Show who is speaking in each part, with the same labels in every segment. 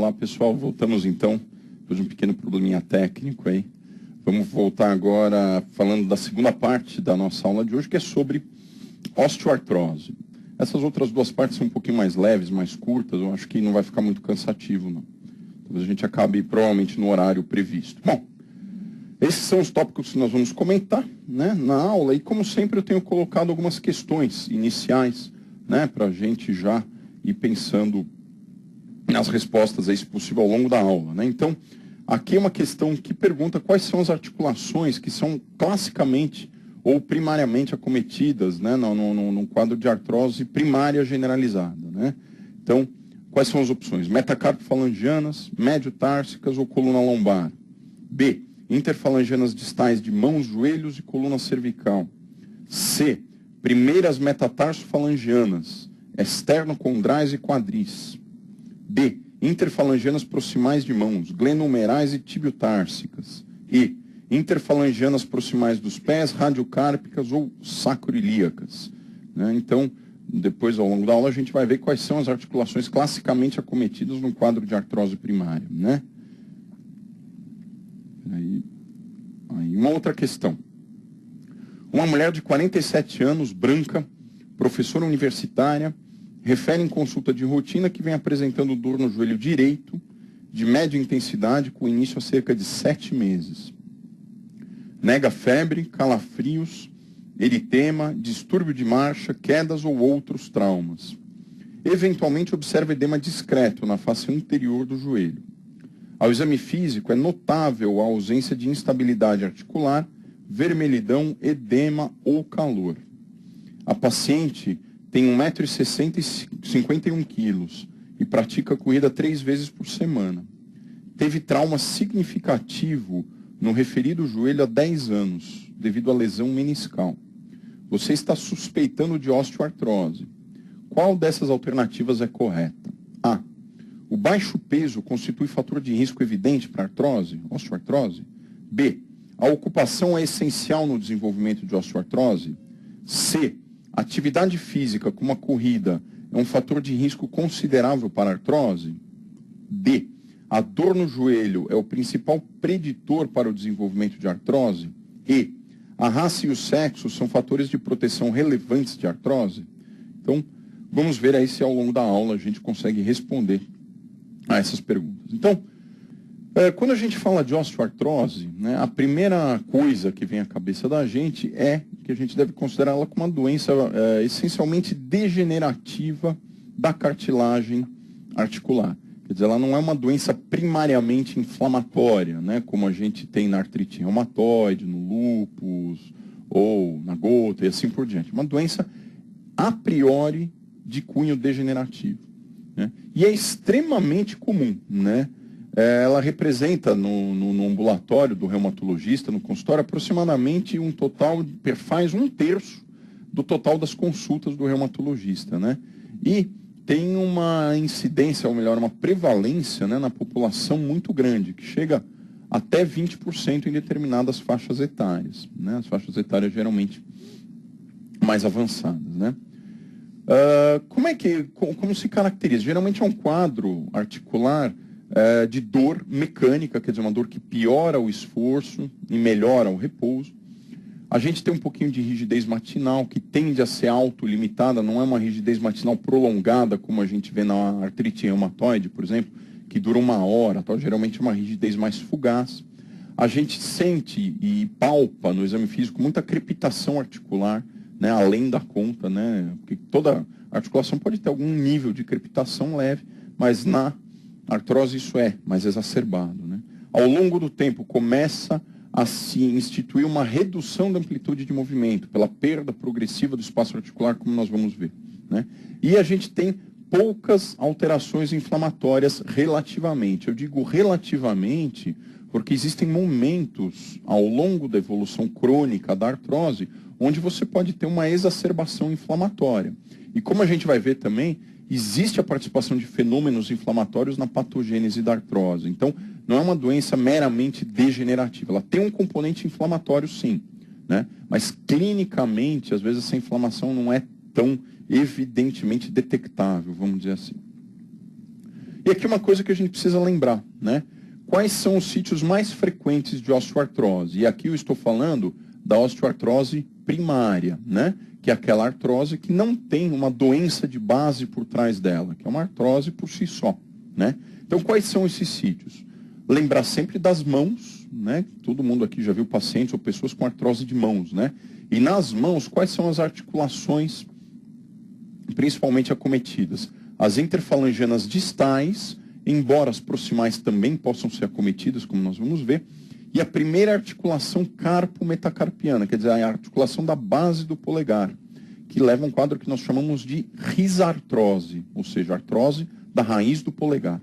Speaker 1: Olá, pessoal. Voltamos, então, depois de um pequeno probleminha técnico aí. Vamos voltar agora falando da segunda parte da nossa aula de hoje, que é sobre osteoartrose. Essas outras duas partes são um pouquinho mais leves, mais curtas. Eu acho que não vai ficar muito cansativo, não. Talvez a gente acabe, provavelmente, no horário previsto. Bom, esses são os tópicos que nós vamos comentar, né, na aula. E, como sempre, eu tenho colocado algumas questões iniciais, né, para a gente já ir pensando nas respostas aí, se possível, ao longo da aula, né? Então, aqui é uma questão que pergunta quais são as articulações que são classicamente ou primariamente acometidas, né, no quadro de artrose primária generalizada, né? Então, quais são as opções? Metacarpofalangianas, médio-társicas ou coluna lombar. B. Interfalangianas distais de mãos, joelhos e coluna cervical. C. Primeiras metatarsofalangianas, externocondrais e quadris. D. Interfalangianas proximais de mãos, glenohumerais e tibiotársicas. E. Interfalangianas proximais dos pés, radiocárpicas ou sacroilíacas. Né? Então, depois, ao longo da aula, a gente vai ver quais são as articulações classicamente acometidas no quadro de artrose primária. Né? Aí, uma outra questão. Uma mulher de 47 anos, branca, professora universitária, refere em consulta de rotina que vem apresentando dor no joelho direito, de média intensidade, com início há cerca de 7 meses. Nega febre, calafrios, eritema, distúrbio de marcha, quedas ou outros traumas. Eventualmente observa edema discreto na face anterior do joelho. Ao exame físico é notável a ausência de instabilidade articular, vermelhidão, edema ou calor. A paciente tem 1,60 m e 51 kg e pratica corrida 3 vezes por semana. Teve trauma significativo no referido joelho há 10 anos, devido à lesão meniscal. Você está suspeitando de osteoartrose. Qual dessas alternativas é correta? A. O baixo peso constitui fator de risco evidente para artrose, osteoartrose? B. A ocupação é essencial no desenvolvimento de osteoartrose? C. Atividade física, como a corrida, é um fator de risco considerável para a artrose? D. A dor no joelho é o principal preditor para o desenvolvimento de artrose? E. A raça e o sexo são fatores de proteção relevantes de artrose? Então, vamos ver aí se ao longo da aula a gente consegue responder a essas perguntas. Então, quando a gente fala de osteoartrose, né, a primeira coisa que vem à cabeça da gente é que a gente deve considerar ela como uma doença essencialmente degenerativa da cartilagem articular. Quer dizer, ela não é uma doença primariamente inflamatória, né, como a gente tem na artrite reumatoide, no lúpus, ou na gota e assim por diante. Uma doença a priori de cunho degenerativo. Né? E é extremamente comum, né? Ela representa no ambulatório do reumatologista, no consultório, aproximadamente um total, faz 1/3 do total das consultas do reumatologista, né? E tem uma incidência, ou melhor, uma prevalência, né, na população muito grande, que chega até 20% em determinadas faixas etárias, né? As faixas etárias geralmente mais avançadas, né? Como se caracteriza? Geralmente é um quadro articular de dor mecânica, quer dizer, uma dor que piora o esforço e melhora o repouso. A gente tem um pouquinho de rigidez matinal, que tende a ser autolimitada, não é uma rigidez matinal prolongada, como a gente vê na artrite reumatoide, por exemplo, que dura 1 hora, tá? Geralmente é uma rigidez mais fugaz. A gente sente e palpa no exame físico muita crepitação articular, né, além da conta, né, porque toda articulação pode ter algum nível de crepitação leve, mas na artrose isso é mais exacerbado. Né? Ao longo do tempo começa a se instituir uma redução da amplitude de movimento, pela perda progressiva do espaço articular, como nós vamos ver. Né? E a gente tem poucas alterações inflamatórias relativamente. Eu digo relativamente porque existem momentos ao longo da evolução crônica da artrose onde você pode ter uma exacerbação inflamatória. E como a gente vai ver também, existe a participação de fenômenos inflamatórios na patogênese da artrose. Então, não é uma doença meramente degenerativa. Ela tem um componente inflamatório, sim, né? Mas clinicamente, às vezes, essa inflamação não é tão evidentemente detectável, vamos dizer assim. E aqui uma coisa que a gente precisa lembrar, né? Quais são os sítios mais frequentes de osteoartrose? E aqui eu estou falando da osteoartrose primária, né? Que é aquela artrose que não tem uma doença de base por trás dela, que é uma artrose por si só, né? Então, quais são esses sítios? Lembrar sempre das mãos, né? Todo mundo aqui já viu pacientes ou pessoas com artrose de mãos, né? E nas mãos, quais são as articulações principalmente acometidas? As interfalangianas distais, embora as proximais também possam ser acometidas, como nós vamos ver, e a primeira articulação carpo-metacarpiana, quer dizer, a articulação da base do polegar, que leva a um quadro que nós chamamos de risartrose, ou seja, artrose da raiz do polegar.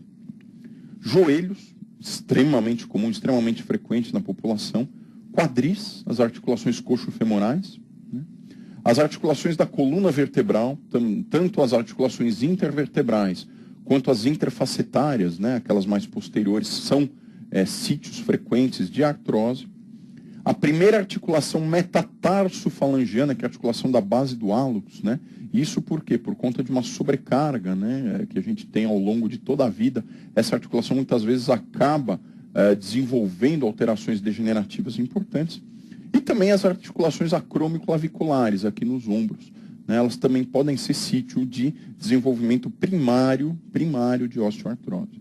Speaker 1: Joelhos, extremamente comum, extremamente frequente na população. Quadris, as articulações coxo-femorais, né? As articulações da coluna vertebral, tanto as articulações intervertebrais quanto as interfacetárias, né, aquelas mais posteriores, são sítios frequentes de artrose. A primeira articulação metatarsofalangiana, que é a articulação da base do hálux, né? Isso por quê? Por conta de uma sobrecarga, né, que a gente tem ao longo de toda a vida. Essa articulação muitas vezes acaba desenvolvendo alterações degenerativas importantes. E também as articulações acromioclaviculares aqui nos ombros, né? Elas também podem ser sítio de desenvolvimento primário de osteoartrose.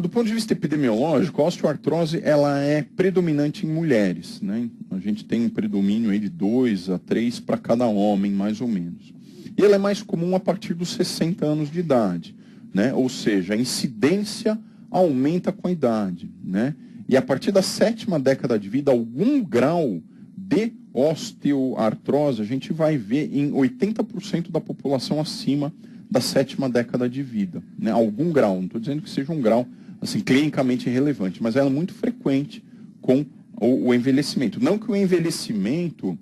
Speaker 1: Do ponto de vista epidemiológico, a osteoartrose ela é predominante em mulheres, né? A gente tem um predomínio aí de 2 a 3 para cada homem, mais ou menos. E ela é mais comum a partir dos 60 anos de idade, né? Ou seja, a incidência aumenta com a idade, né? E a partir da 7ª década de vida, algum grau de osteoartrose a gente vai ver em 80% da população acima da 7ª década de vida, né? Algum grau, não estou dizendo que seja um grau assim, clinicamente relevante, mas ela é muito frequente com o envelhecimento. Não que o envelhecimento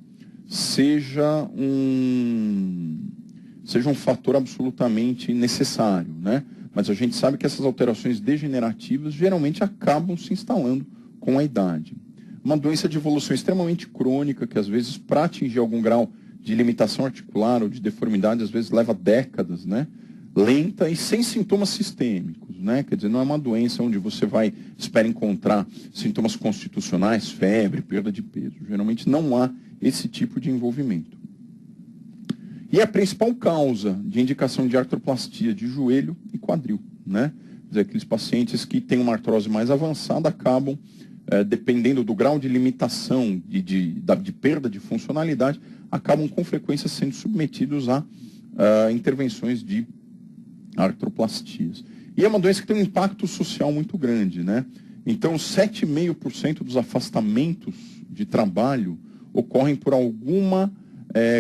Speaker 1: seja um fator absolutamente necessário, né? Mas a gente sabe que essas alterações degenerativas geralmente acabam se instalando com a idade. Uma doença de evolução extremamente crônica, que às vezes, para atingir algum grau de limitação articular ou de deformidade, às vezes leva décadas, né? Lenta e sem sintomas sistêmicos, né? Quer dizer, não é uma doença onde você espera encontrar sintomas constitucionais, febre, perda de peso. Geralmente não há esse tipo de envolvimento. E a principal causa de indicação de artroplastia de joelho e quadril, né? Quer dizer, aqueles pacientes que têm uma artrose mais avançada acabam, dependendo do grau de limitação de perda de funcionalidade, acabam com frequência sendo submetidos a intervenções de artroplastias. E é uma doença que tem um impacto social muito grande, né? Então, 7,5% dos afastamentos de trabalho ocorrem por alguma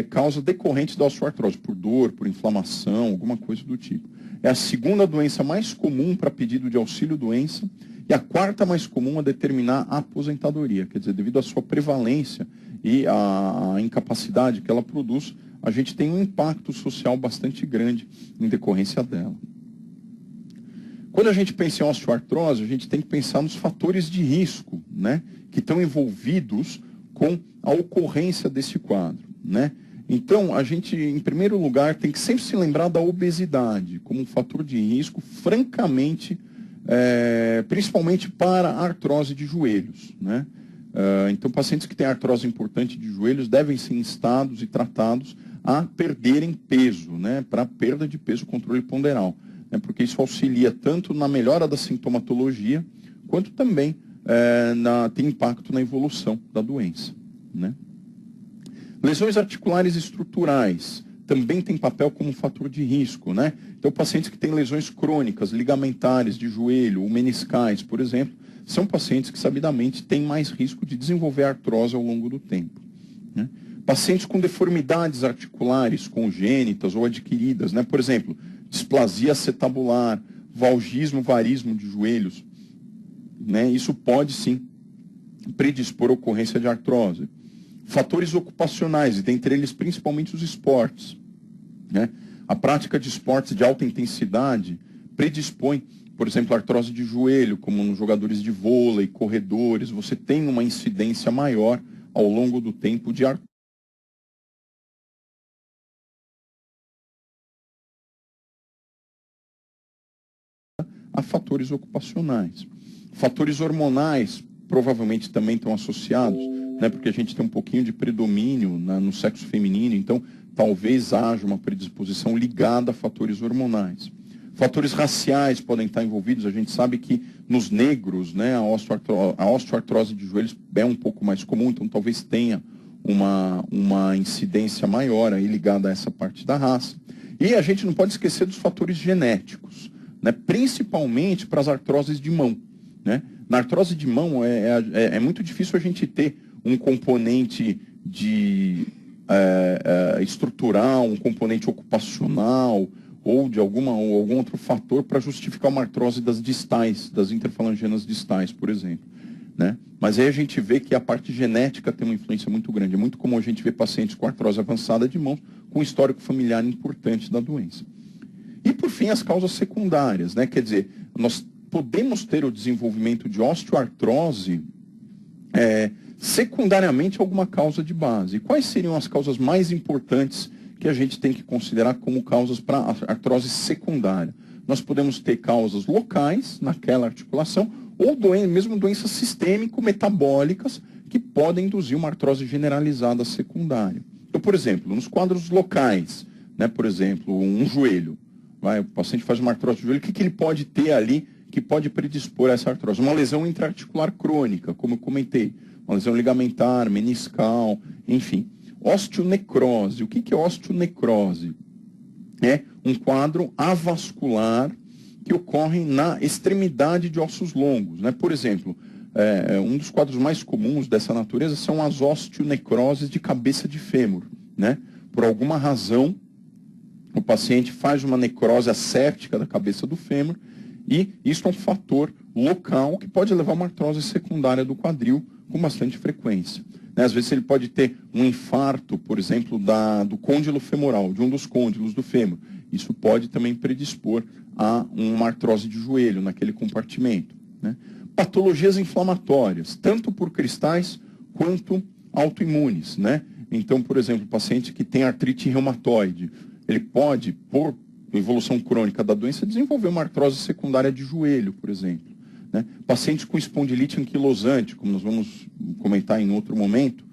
Speaker 1: causa decorrente da osteoartrose, por dor, por inflamação, alguma coisa do tipo. É a segunda doença mais comum para pedido de auxílio-doença e a quarta mais comum a determinar a aposentadoria. Quer dizer, devido à sua prevalência e à incapacidade que ela produz, a gente tem um impacto social bastante grande em decorrência dela. Quando a gente pensa em osteoartrose, a gente tem que pensar nos fatores de risco, né, que estão envolvidos com a ocorrência desse quadro, né? Então, a gente, em primeiro lugar, tem que sempre se lembrar da obesidade como um fator de risco, francamente, principalmente para a artrose de joelhos, né? Então, pacientes que têm artrose importante de joelhos devem ser instados e tratados a perderem peso, né, para perda de peso, controle ponderal, né, porque isso auxilia tanto na melhora da sintomatologia, quanto também tem impacto na evolução da doença, né? Lesões articulares estruturais também tem papel como fator de risco, né? Então, pacientes que têm lesões crônicas, ligamentares de joelho ou meniscais, por exemplo, são pacientes que, sabidamente, têm mais risco de desenvolver artrose ao longo do tempo, né? Pacientes com deformidades articulares congênitas ou adquiridas, né? Por exemplo, displasia acetabular, valgismo, varismo de joelhos, né? Isso pode, sim, predispor à ocorrência de artrose. Fatores ocupacionais, e dentre eles principalmente os esportes, né? A prática de esportes de alta intensidade predispõe, por exemplo, a artrose de joelho, como nos jogadores de vôlei, corredores, você tem uma incidência maior ao longo do tempo de artrose. a fatores ocupacionais. Fatores hormonais provavelmente também estão associados, né, porque a gente tem um pouquinho de predomínio no sexo feminino, então talvez haja uma predisposição ligada a fatores hormonais. Fatores raciais podem estar envolvidos. A gente sabe que nos negros, né, a osteoartrose de joelhos é um pouco mais comum, então talvez tenha uma incidência maior aí ligada a essa parte da raça. E a gente não pode esquecer dos fatores genéticos, né, principalmente para as artroses de mão. Né? Na artrose de mão é muito difícil a gente ter um componente estrutural, um componente ocupacional ou de algum outro fator para justificar uma artrose das distais, das interfalangianas distais, por exemplo. Né? Mas aí a gente vê que a parte genética tem uma influência muito grande. É muito comum a gente ver pacientes com artrose avançada de mãos com histórico familiar importante da doença. E, por fim, as causas secundárias. Né? Quer dizer, nós podemos ter o desenvolvimento de osteoartrose secundariamente alguma causa de base. E quais seriam as causas mais importantes que a gente tem que considerar como causas para a artrose secundária? Nós podemos ter causas locais naquela articulação ou mesmo doenças sistêmico-metabólicas que podem induzir uma artrose generalizada secundária. Então, por exemplo, nos quadros locais, né, por exemplo, um joelho, o paciente faz uma artrose de joelho, o que ele pode ter ali que pode predispor a essa artrose? Uma lesão intraarticular crônica, como eu comentei, uma lesão ligamentar, meniscal, enfim. Osteonecrose. O que é osteonecrose? É um quadro avascular que ocorre na extremidade de ossos longos. Né? Por exemplo, um dos quadros mais comuns dessa natureza são as osteonecroses de cabeça de fêmur. Né? Por alguma razão, o paciente faz uma necrose asséptica da cabeça do fêmur e isso é um fator local que pode levar a uma artrose secundária do quadril com bastante frequência. Né? Às vezes ele pode ter um infarto, por exemplo, do côndilo femoral, de um dos côndilos do fêmur. Isso pode também predispor a uma artrose de joelho naquele compartimento. Né? Patologias inflamatórias, tanto por cristais quanto autoimunes. Né? Então, por exemplo, o paciente que tem artrite reumatoide, ele pode, por evolução crônica da doença, desenvolver uma artrose secundária de joelho, por exemplo. Né? Pacientes com espondilite anquilosante, como nós vamos comentar em outro momento,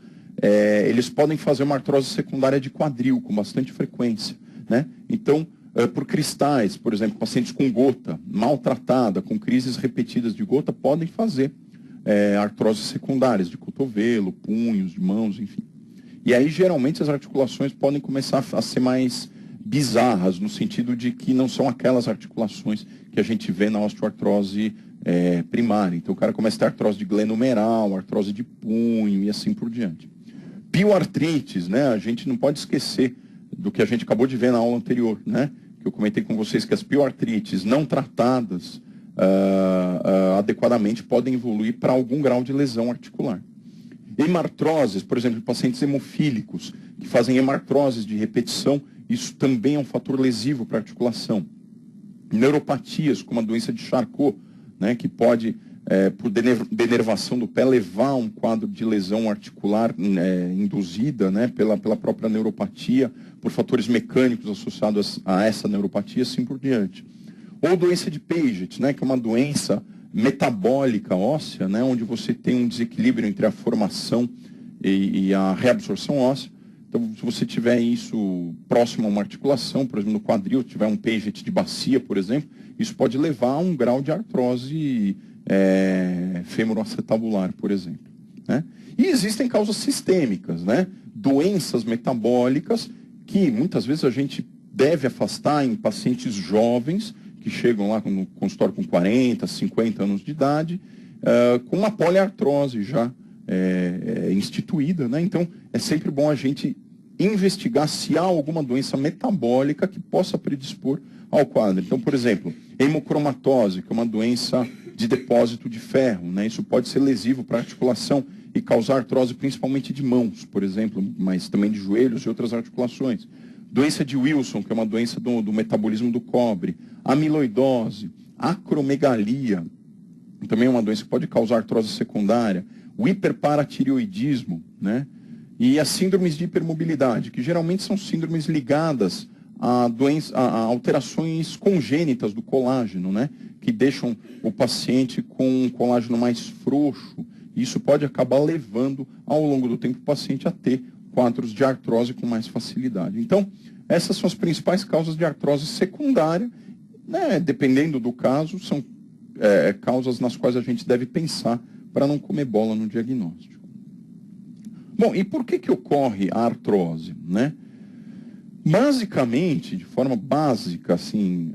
Speaker 1: eles podem fazer uma artrose secundária de quadril com bastante frequência. Né? Então, por cristais, por exemplo, pacientes com gota maltratada, com crises repetidas de gota, podem fazer artroses secundárias de cotovelo, punhos, de mãos, enfim. E aí, geralmente, as articulações podem começar a ser mais bizarras, no sentido de que não são aquelas articulações que a gente vê na osteoartrose primária. Então, o cara começa a ter artrose de glenomeral, artrose de punho e assim por diante. Pioartrites, né? A gente não pode esquecer do que a gente acabou de ver na aula anterior, né? Que eu comentei com vocês que as pioartrites não tratadas adequadamente podem evoluir para algum grau de lesão articular. Hemartroses, por exemplo, pacientes hemofílicos que fazem hemartroses de repetição, isso também é um fator lesivo para a articulação. Neuropatias, como a doença de Charcot, né, que pode, por denervação do pé, levar a um quadro de lesão articular induzida, né, pela própria neuropatia, por fatores mecânicos associados a essa neuropatia, assim por diante. Ou doença de Paget, né, que é uma doença metabólica óssea, né, onde você tem um desequilíbrio entre a formação e a reabsorção óssea. Então, se você tiver isso próximo a uma articulação, por exemplo, no quadril, tiver um Paget de bacia, por exemplo, isso pode levar a um grau de artrose femoroacetabular, por exemplo. Né? E existem causas sistêmicas, né? Doenças metabólicas que muitas vezes a gente deve afastar em pacientes jovens que chegam lá no consultório com 40, 50 anos de idade, com uma poliartrose já instituída, né? Então, é sempre bom a gente investigar se há alguma doença metabólica que possa predispor ao quadro. Então, por exemplo, hemocromatose, que é uma doença de depósito de ferro, né? Isso pode ser lesivo para a articulação e causar artrose principalmente de mãos, por exemplo, mas também de joelhos e outras articulações. Doença de Wilson, que é uma doença do metabolismo do cobre. Amiloidose, acromegalia, também é uma doença que pode causar artrose secundária. O hiperparatireoidismo, né? E as síndromes de hipermobilidade, que geralmente são síndromes ligadas a alterações congênitas do colágeno, né? Que deixam o paciente com um colágeno mais frouxo. Isso pode acabar levando, ao longo do tempo, o paciente a ter quadros de artrose com mais facilidade. Então, essas são as principais causas de artrose secundária, né? Dependendo do caso, são causas nas quais a gente deve pensar para não comer bola no diagnóstico. Bom, e por que ocorre a artrose, né? Basicamente, de forma básica, assim,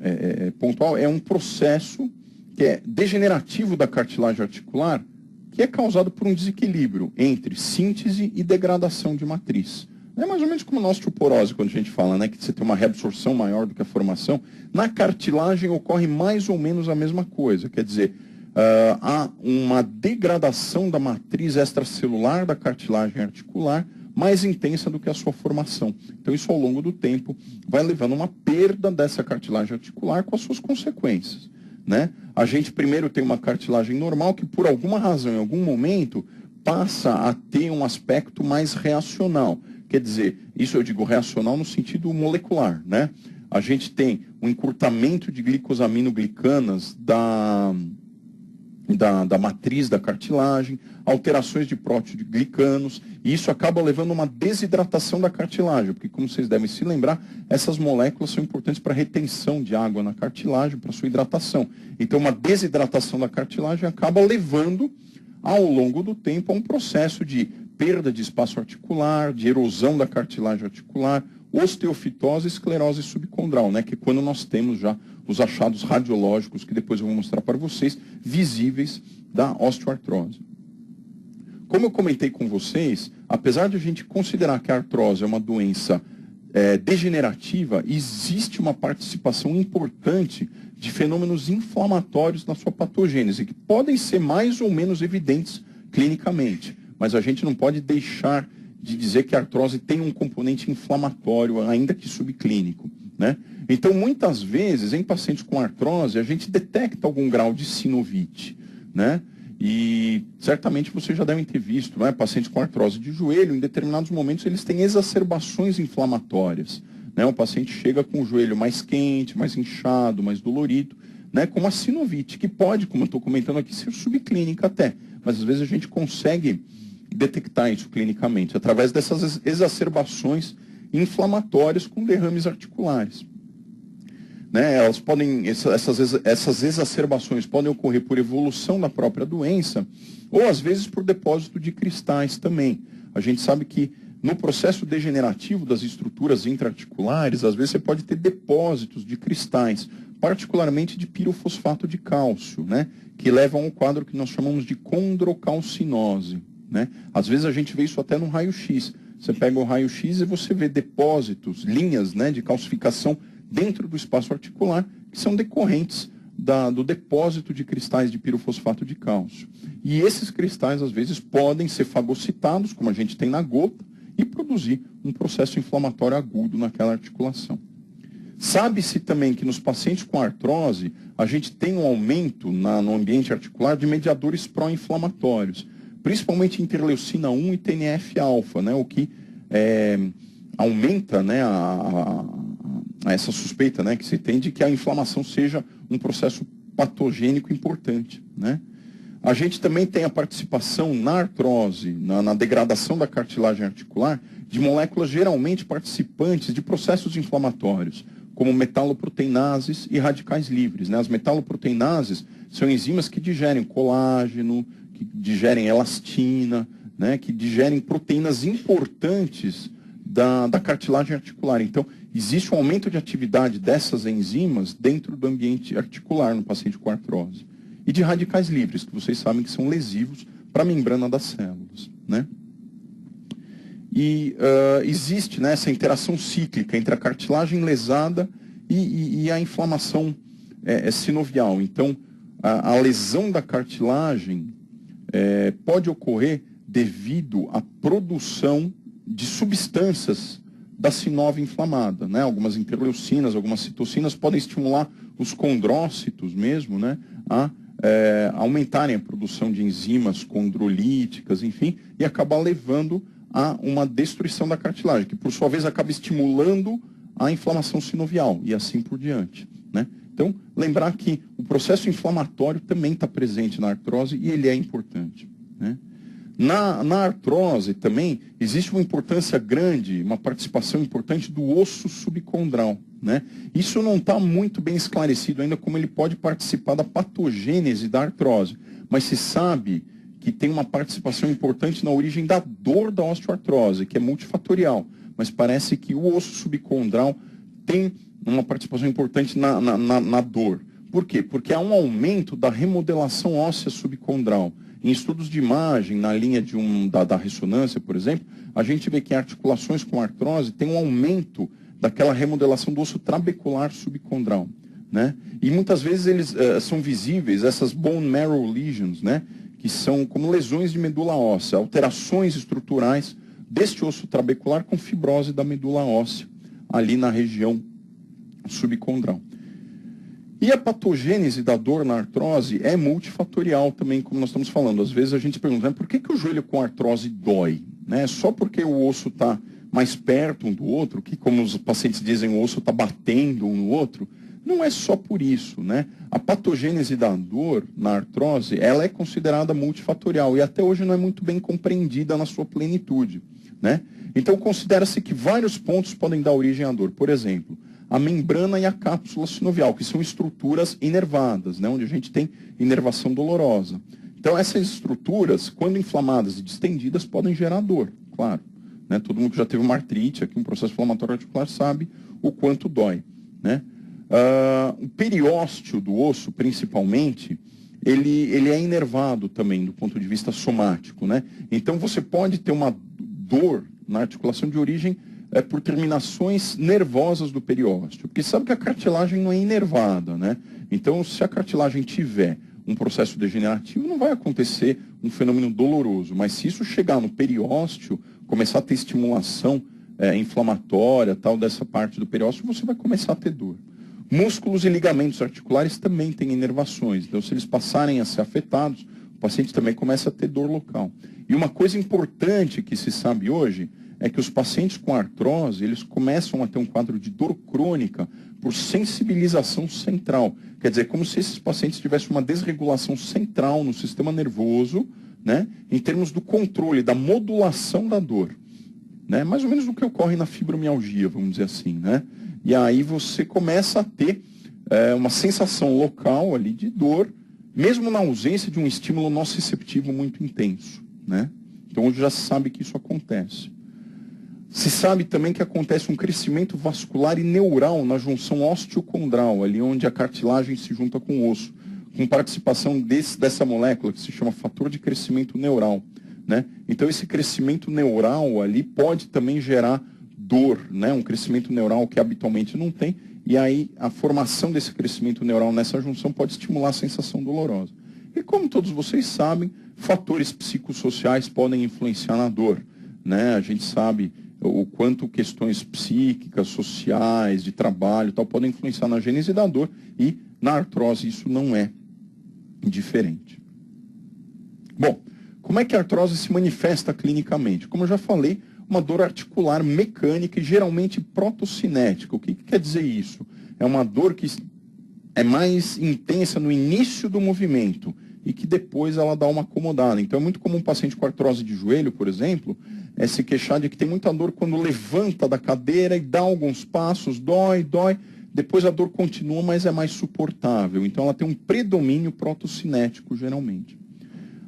Speaker 1: pontual, é um processo que é degenerativo da cartilagem articular, que é causado por um desequilíbrio entre síntese e degradação de matriz. É mais ou menos como na osteoporose, quando a gente fala, né, que você tem uma reabsorção maior do que a formação. Na cartilagem ocorre mais ou menos a mesma coisa, quer dizer, há uma degradação da matriz extracelular da cartilagem articular mais intensa do que a sua formação. Então, isso ao longo do tempo vai levando a uma perda dessa cartilagem articular com as suas consequências, né? A gente primeiro tem uma cartilagem normal que, por alguma razão, em algum momento, passa a ter um aspecto mais reacional. Quer dizer, isso eu digo reacional no sentido molecular, né? A gente tem um encurtamento de glicosaminoglicanas da matriz da cartilagem, alterações de proteoglicanos, e isso acaba levando a uma desidratação da cartilagem, porque, como vocês devem se lembrar, essas moléculas são importantes para a retenção de água na cartilagem, para sua hidratação. Então, uma desidratação da cartilagem acaba levando, ao longo do tempo, a um processo de perda de espaço articular, de erosão da cartilagem articular, osteofitose e esclerose subcondral, né, que é quando nós temos já os achados radiológicos, que depois eu vou mostrar para vocês, visíveis da osteoartrose. Como eu comentei com vocês, apesar de a gente considerar que a artrose é uma doença degenerativa, existe uma participação importante de fenômenos inflamatórios na sua patogênese, que podem ser mais ou menos evidentes clinicamente, mas a gente não pode deixar de dizer que a artrose tem um componente inflamatório, ainda que subclínico, né? Então, muitas vezes, em pacientes com artrose, a gente detecta algum grau de sinovite, né? E certamente vocês já devem ter visto, né? Pacientes com artrose de joelho, em determinados momentos, eles têm exacerbações inflamatórias, né? O paciente chega com o joelho mais quente, mais inchado, mais dolorido, né? Com uma sinovite, que pode, como eu estou comentando aqui, ser subclínica até, mas às vezes a gente consegue detectar isso clinicamente, através dessas exacerbações inflamatórias com derrames articulares. Né, essas exacerbações podem ocorrer por evolução da própria doença ou, às vezes, por depósito de cristais também. A gente sabe que no processo degenerativo das estruturas intraarticulares, às vezes você pode ter depósitos de cristais, particularmente de pirofosfato de cálcio, né, que levam a um quadro que nós chamamos de condrocalcinose. Né? Às vezes a gente vê isso até no raio-x. Você pega o raio-x e você vê depósitos, linhas, né, de calcificação dentro do espaço articular, que são decorrentes do depósito de cristais de pirofosfato de cálcio. E esses cristais, às vezes, podem ser fagocitados, como a gente tem na gota, e produzir um processo inflamatório agudo naquela articulação. Sabe-se também que nos pacientes com artrose, a gente tem um aumento no ambiente articular de mediadores pró-inflamatórios, principalmente interleucina 1 e TNF-alfa, né, o que aumenta, né, essa suspeita, né, que se tem de que a inflamação seja um processo patogênico importante, né? A gente também tem a participação na artrose, na degradação da cartilagem articular, de moléculas geralmente participantes de processos inflamatórios, como metaloproteinases e radicais livres, né? As metaloproteinases são enzimas que digerem colágeno, que digerem elastina, né, que digerem proteínas importantes da cartilagem articular. Então, existe um aumento de atividade dessas enzimas dentro do ambiente articular no paciente com artrose. E de radicais livres, que vocês sabem que são lesivos para a membrana das células, né? E existe, né, essa interação cíclica entre a cartilagem lesada e a inflamação sinovial. Então, a lesão da cartilagem pode ocorrer devido à produção de substâncias da sinove inflamada, né? Algumas interleucinas, algumas citocinas podem estimular os condrócitos mesmo, né, a aumentarem a produção de enzimas condrolíticas, enfim, e acabar levando a uma destruição da cartilagem, que por sua vez acaba estimulando a inflamação sinovial e assim por diante, né? Então, lembrar que o processo inflamatório também está presente na artrose e ele é importante, né? Na artrose também existe uma importância grande, uma participação importante do osso subcondral, né? Isso não está muito bem esclarecido ainda como ele pode participar da patogênese da artrose, mas se sabe que tem uma participação importante na origem da dor da osteoartrose, que é multifatorial, mas parece que o osso subcondral tem uma participação importante na dor. Por quê? Porque há um aumento da remodelação óssea subcondral. Em estudos de imagem, na linha da ressonância, por exemplo, a gente vê que articulações com artrose têm um aumento daquela remodelação do osso trabecular subcondral, né? E muitas vezes eles são visíveis, essas bone marrow lesions, né? Que são como lesões de medula óssea, alterações estruturais deste osso trabecular com fibrose da medula óssea, ali na região subcondral. E a patogênese da dor na artrose é multifatorial também, como nós estamos falando. Às vezes a gente se pergunta, por que o joelho com artrose dói? Né? Só porque o osso está mais perto um do outro, que como os pacientes dizem, o osso está batendo um no outro? Não é só por isso, né? A patogênese da dor na artrose, ela é considerada multifatorial e até hoje não é muito bem compreendida na sua plenitude, né? Então considera-se que vários pontos podem dar origem à dor. Por exemplo, a membrana e a cápsula sinovial, que são estruturas inervadas, né, onde a gente tem inervação dolorosa. Então, essas estruturas, quando inflamadas e distendidas, podem gerar dor, claro. Né? Todo mundo que já teve uma artrite, aqui um processo inflamatório articular, sabe o quanto dói. Né? O periósteo do osso, principalmente, ele é inervado também, do ponto de vista somático. Né? Então, você pode ter uma dor na articulação de origem por terminações nervosas do periósteo, porque sabe que a cartilagem não é inervada, né? Então, se a cartilagem tiver um processo degenerativo, não vai acontecer um fenômeno doloroso, mas se isso chegar no periósteo, começar a ter estimulação inflamatória, tal, dessa parte do periósteo, você vai começar a ter dor. Músculos e ligamentos articulares também têm inervações, então se eles passarem a ser afetados, o paciente também começa a ter dor local. E uma coisa importante que se sabe hoje é que os pacientes com artrose, eles começam a ter um quadro de dor crônica por sensibilização central. Quer dizer, como se esses pacientes tivessem uma desregulação central no sistema nervoso, né, em termos do controle, da modulação da dor. Né, mais ou menos o que ocorre na fibromialgia, vamos dizer assim. Né? E aí você começa a ter uma sensação local ali de dor, mesmo na ausência de um estímulo nociceptivo muito intenso. Né? Então hoje já se sabe que isso acontece. Se sabe também que acontece um crescimento vascular e neural na junção osteocondral, ali onde a cartilagem se junta com o osso, com participação dessa molécula que se chama fator de crescimento neural. Né? Então esse crescimento neural ali pode também gerar dor, né? Um crescimento neural que habitualmente não tem, e aí a formação desse crescimento neural nessa junção pode estimular a sensação dolorosa. E como todos vocês sabem, fatores psicossociais podem influenciar na dor. Né? A gente sabe o quanto questões psíquicas, sociais, de trabalho, tal, podem influenciar na gênese da dor, e na artrose isso não é diferente. Bom, como é que a artrose se manifesta clinicamente? Como eu já falei, uma dor articular mecânica e geralmente protocinética. O que quer dizer isso? É uma dor que é mais intensa no início do movimento e que depois ela dá uma acomodada. Então é muito comum um paciente com artrose de joelho, por exemplo, se queixar de que tem muita dor quando levanta da cadeira e dá alguns passos, dói, depois a dor continua, mas é mais suportável. Então ela tem um predomínio protocinético, geralmente.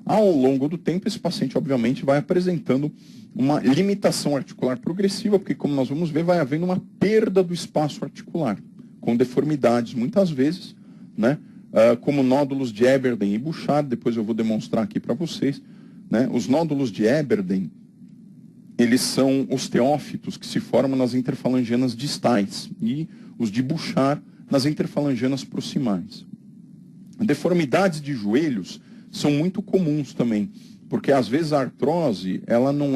Speaker 1: Ao longo do tempo, esse paciente, obviamente, vai apresentando uma limitação articular progressiva, porque, como nós vamos ver, vai havendo uma perda do espaço articular, com deformidades, muitas vezes, né? Como nódulos de Eberden e Bouchard, depois eu vou demonstrar aqui para vocês. Né? Os nódulos de Eberden, eles são osteófitos que se formam nas interfalangianas distais, e os de Bouchard nas interfalangianas proximais. Deformidades de joelhos são muito comuns também, porque às vezes a artrose, ela não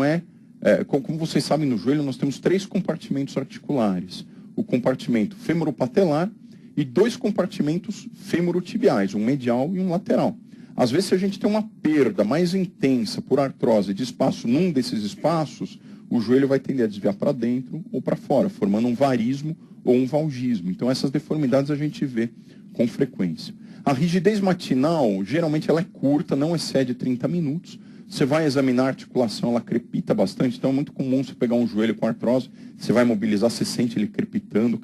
Speaker 1: como vocês sabem, no joelho nós temos 3 compartimentos articulares. O compartimento femoropatelar e 2 compartimentos femorotibiais, um medial e um lateral. Às vezes, se a gente tem uma perda mais intensa por artrose de espaço num desses espaços, o joelho vai tender a desviar para dentro ou para fora, formando um varismo ou um valgismo. Então, essas deformidades a gente vê com frequência. A rigidez matinal, geralmente ela é curta, não excede 30 minutos. Você vai examinar a articulação, ela crepita bastante, então é muito comum você pegar um joelho com artrose, você vai mobilizar, você sente ele crepitando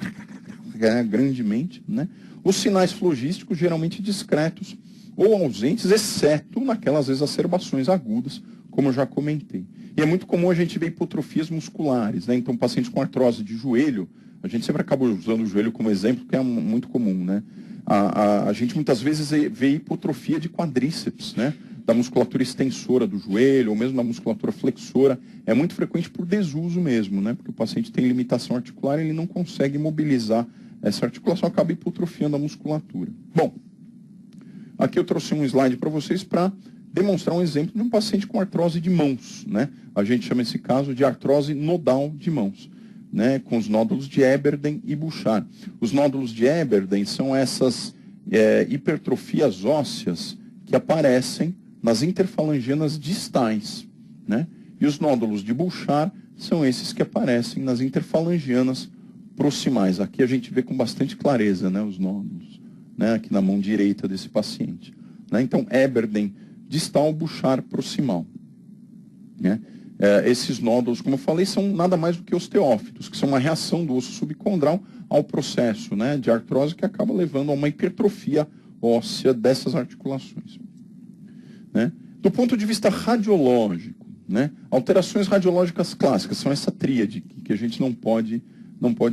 Speaker 1: grandemente, né? Os sinais flogísticos, geralmente discretos ou ausentes, exceto naquelas exacerbações agudas, como eu já comentei. E é muito comum a gente ver hipotrofias musculares, né? Então, pacientes com artrose de joelho, a gente sempre acaba usando o joelho como exemplo, que é muito comum, né? A gente muitas vezes vê hipotrofia de quadríceps, né? Da musculatura extensora do joelho, ou mesmo da musculatura flexora. É muito frequente por desuso mesmo, né? Porque o paciente tem limitação articular e ele não consegue mobilizar essa articulação, acaba hipotrofiando a musculatura. Bom, aqui eu trouxe um slide para vocês para demonstrar um exemplo de um paciente com artrose de mãos, né? A gente chama esse caso de artrose nodal de mãos, né? Com os nódulos de Eberden e Bouchard. Os nódulos de Eberden são essas hipertrofias ósseas que aparecem nas interfalangianas distais, né? E os nódulos de Bouchard são esses que aparecem nas interfalangianas proximais. Aqui a gente vê com bastante clareza, né, os nódulos, né, aqui na mão direita desse paciente, né? Então, Eberden distal, Bouchard proximal, né? Esses nódulos, como eu falei, são nada mais do que osteófitos, que são uma reação do osso subcondral ao processo, né, de artrose que acaba levando a uma hipertrofia óssea dessas articulações, né? Do ponto de vista radiológico, né, alterações radiológicas clássicas são essa tríade que a gente não pode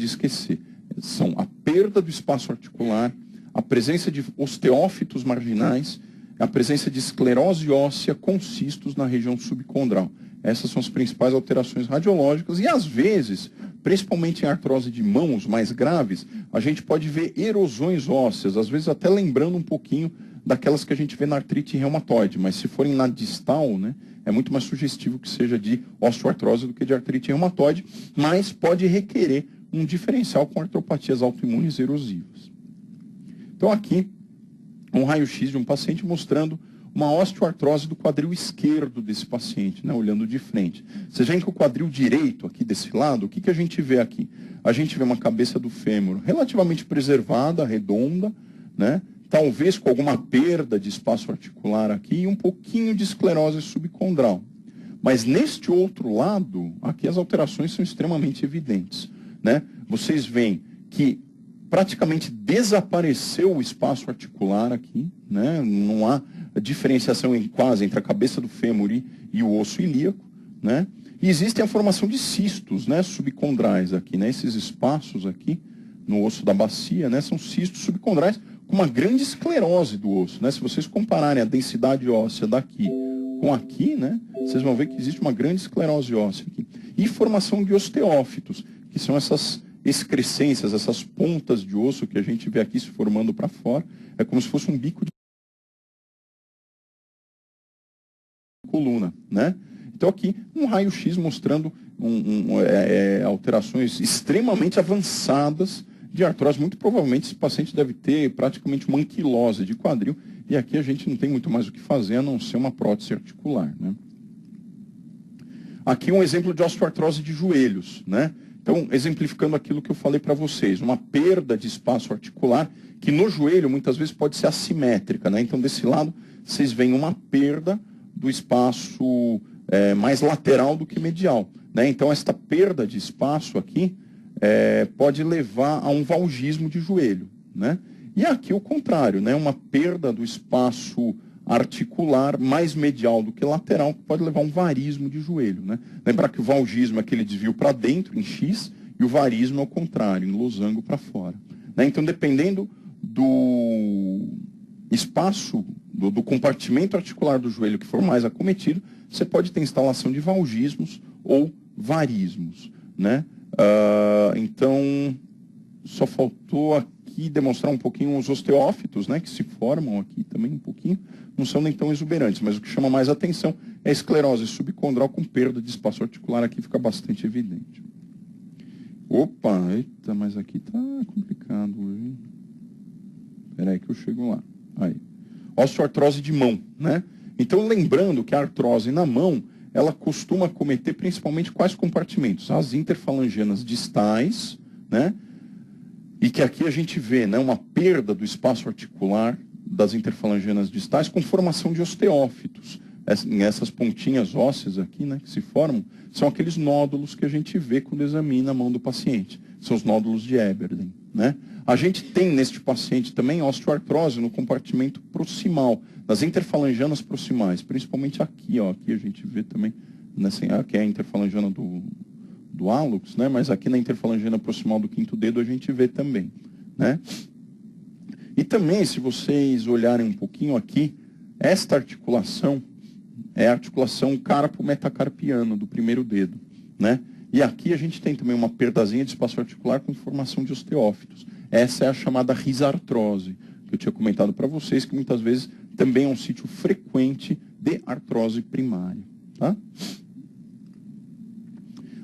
Speaker 1: esquecer. São a perda do espaço articular, a presença de osteófitos marginais, a presença de esclerose óssea com cistos na região subcondral. Essas são as principais alterações radiológicas e, às vezes, principalmente em artrose de mãos mais graves, a gente pode ver erosões ósseas, às vezes até lembrando um pouquinho daquelas que a gente vê na artrite reumatoide, mas se forem na distal, né, é muito mais sugestivo que seja de osteoartrose do que de artrite reumatoide, mas pode requerer um diferencial com artropatias autoimunes erosivas. Então aqui, um raio-x de um paciente mostrando uma osteoartrose do quadril esquerdo desse paciente, né, olhando de frente. Vocês veem que o quadril direito, aqui desse lado, o que a gente vê aqui? A gente vê uma cabeça do fêmur relativamente preservada, redonda, né, talvez com alguma perda de espaço articular aqui e um pouquinho de esclerose subcondral. Mas neste outro lado, aqui as alterações são extremamente evidentes, né? Vocês veem que praticamente desapareceu o espaço articular aqui, né? Não há diferenciação quase entre a cabeça do fêmur e o osso ilíaco, né? E existe a formação de cistos, né, subcondrais aqui, né? Esses espaços aqui no osso da bacia, né, são cistos subcondrais com uma grande esclerose do osso, né? Se vocês compararem a densidade óssea daqui com aqui, né, vocês vão ver que existe uma grande esclerose óssea aqui. E formação de osteófitos, que são essas excrescências, essas pontas de osso que a gente vê aqui se formando para fora. É como se fosse um bico de coluna, né? Então aqui um raio-x mostrando alterações extremamente avançadas de artrose. Muito provavelmente esse paciente deve ter praticamente uma anquilose de quadril, e aqui a gente não tem muito mais o que fazer a não ser uma prótese articular, né? Aqui um exemplo de osteoartrose de joelhos, né? Então, exemplificando aquilo que eu falei para vocês, uma perda de espaço articular, que no joelho muitas vezes pode ser assimétrica, né? Então, desse lado, vocês veem uma perda do espaço mais lateral do que medial, né? Então, esta perda de espaço aqui pode levar a um valgismo de joelho, né? E aqui o contrário, né? Uma perda do espaço articular mais medial do que lateral, que pode levar a um varismo de joelho, né? Lembrar que o valgismo é aquele desvio para dentro, em X, e o varismo é o contrário, em losango para fora, né? Então, dependendo do espaço, do compartimento articular do joelho que for mais acometido, você pode ter instalação de valgismos ou varismos, né? Então, só faltou aqui demonstrar um pouquinho os osteófitos, né, que se formam aqui também um pouquinho, não são nem tão exuberantes, mas o que chama mais atenção é a esclerose subcondral com perda de espaço articular, aqui fica bastante evidente. Opa, eita, mas aqui tá complicado hoje, hein? Espera aí que eu chego lá. Aí. Osteoartrose de mão, né? Então, lembrando que a artrose na mão, ela costuma acometer principalmente quais compartimentos? As interfalangenas distais, né? E que aqui a gente vê, né, uma perda do espaço articular das interfalangenas distais com formação de osteófitos. Essas pontinhas ósseas aqui, né, que se formam, são aqueles nódulos que a gente vê quando examina a mão do paciente. São os nódulos de Eberlen, né? A gente tem neste paciente também osteoartrose no compartimento proximal, nas interfalangenas proximais, principalmente aqui, ó, aqui a gente vê também, aqui é a interfalangena do hálux, né? Mas aqui na interfalangena proximal do quinto dedo a gente vê também, né? E também, se vocês olharem um pouquinho aqui, esta articulação é a articulação carpo-metacarpiano do primeiro dedo, né? E aqui a gente tem também uma perdazinha de espaço articular com formação de osteófitos. Essa é a chamada risartrose, que eu tinha comentado para vocês, que muitas vezes também é um sítio frequente de artrose primária, tá?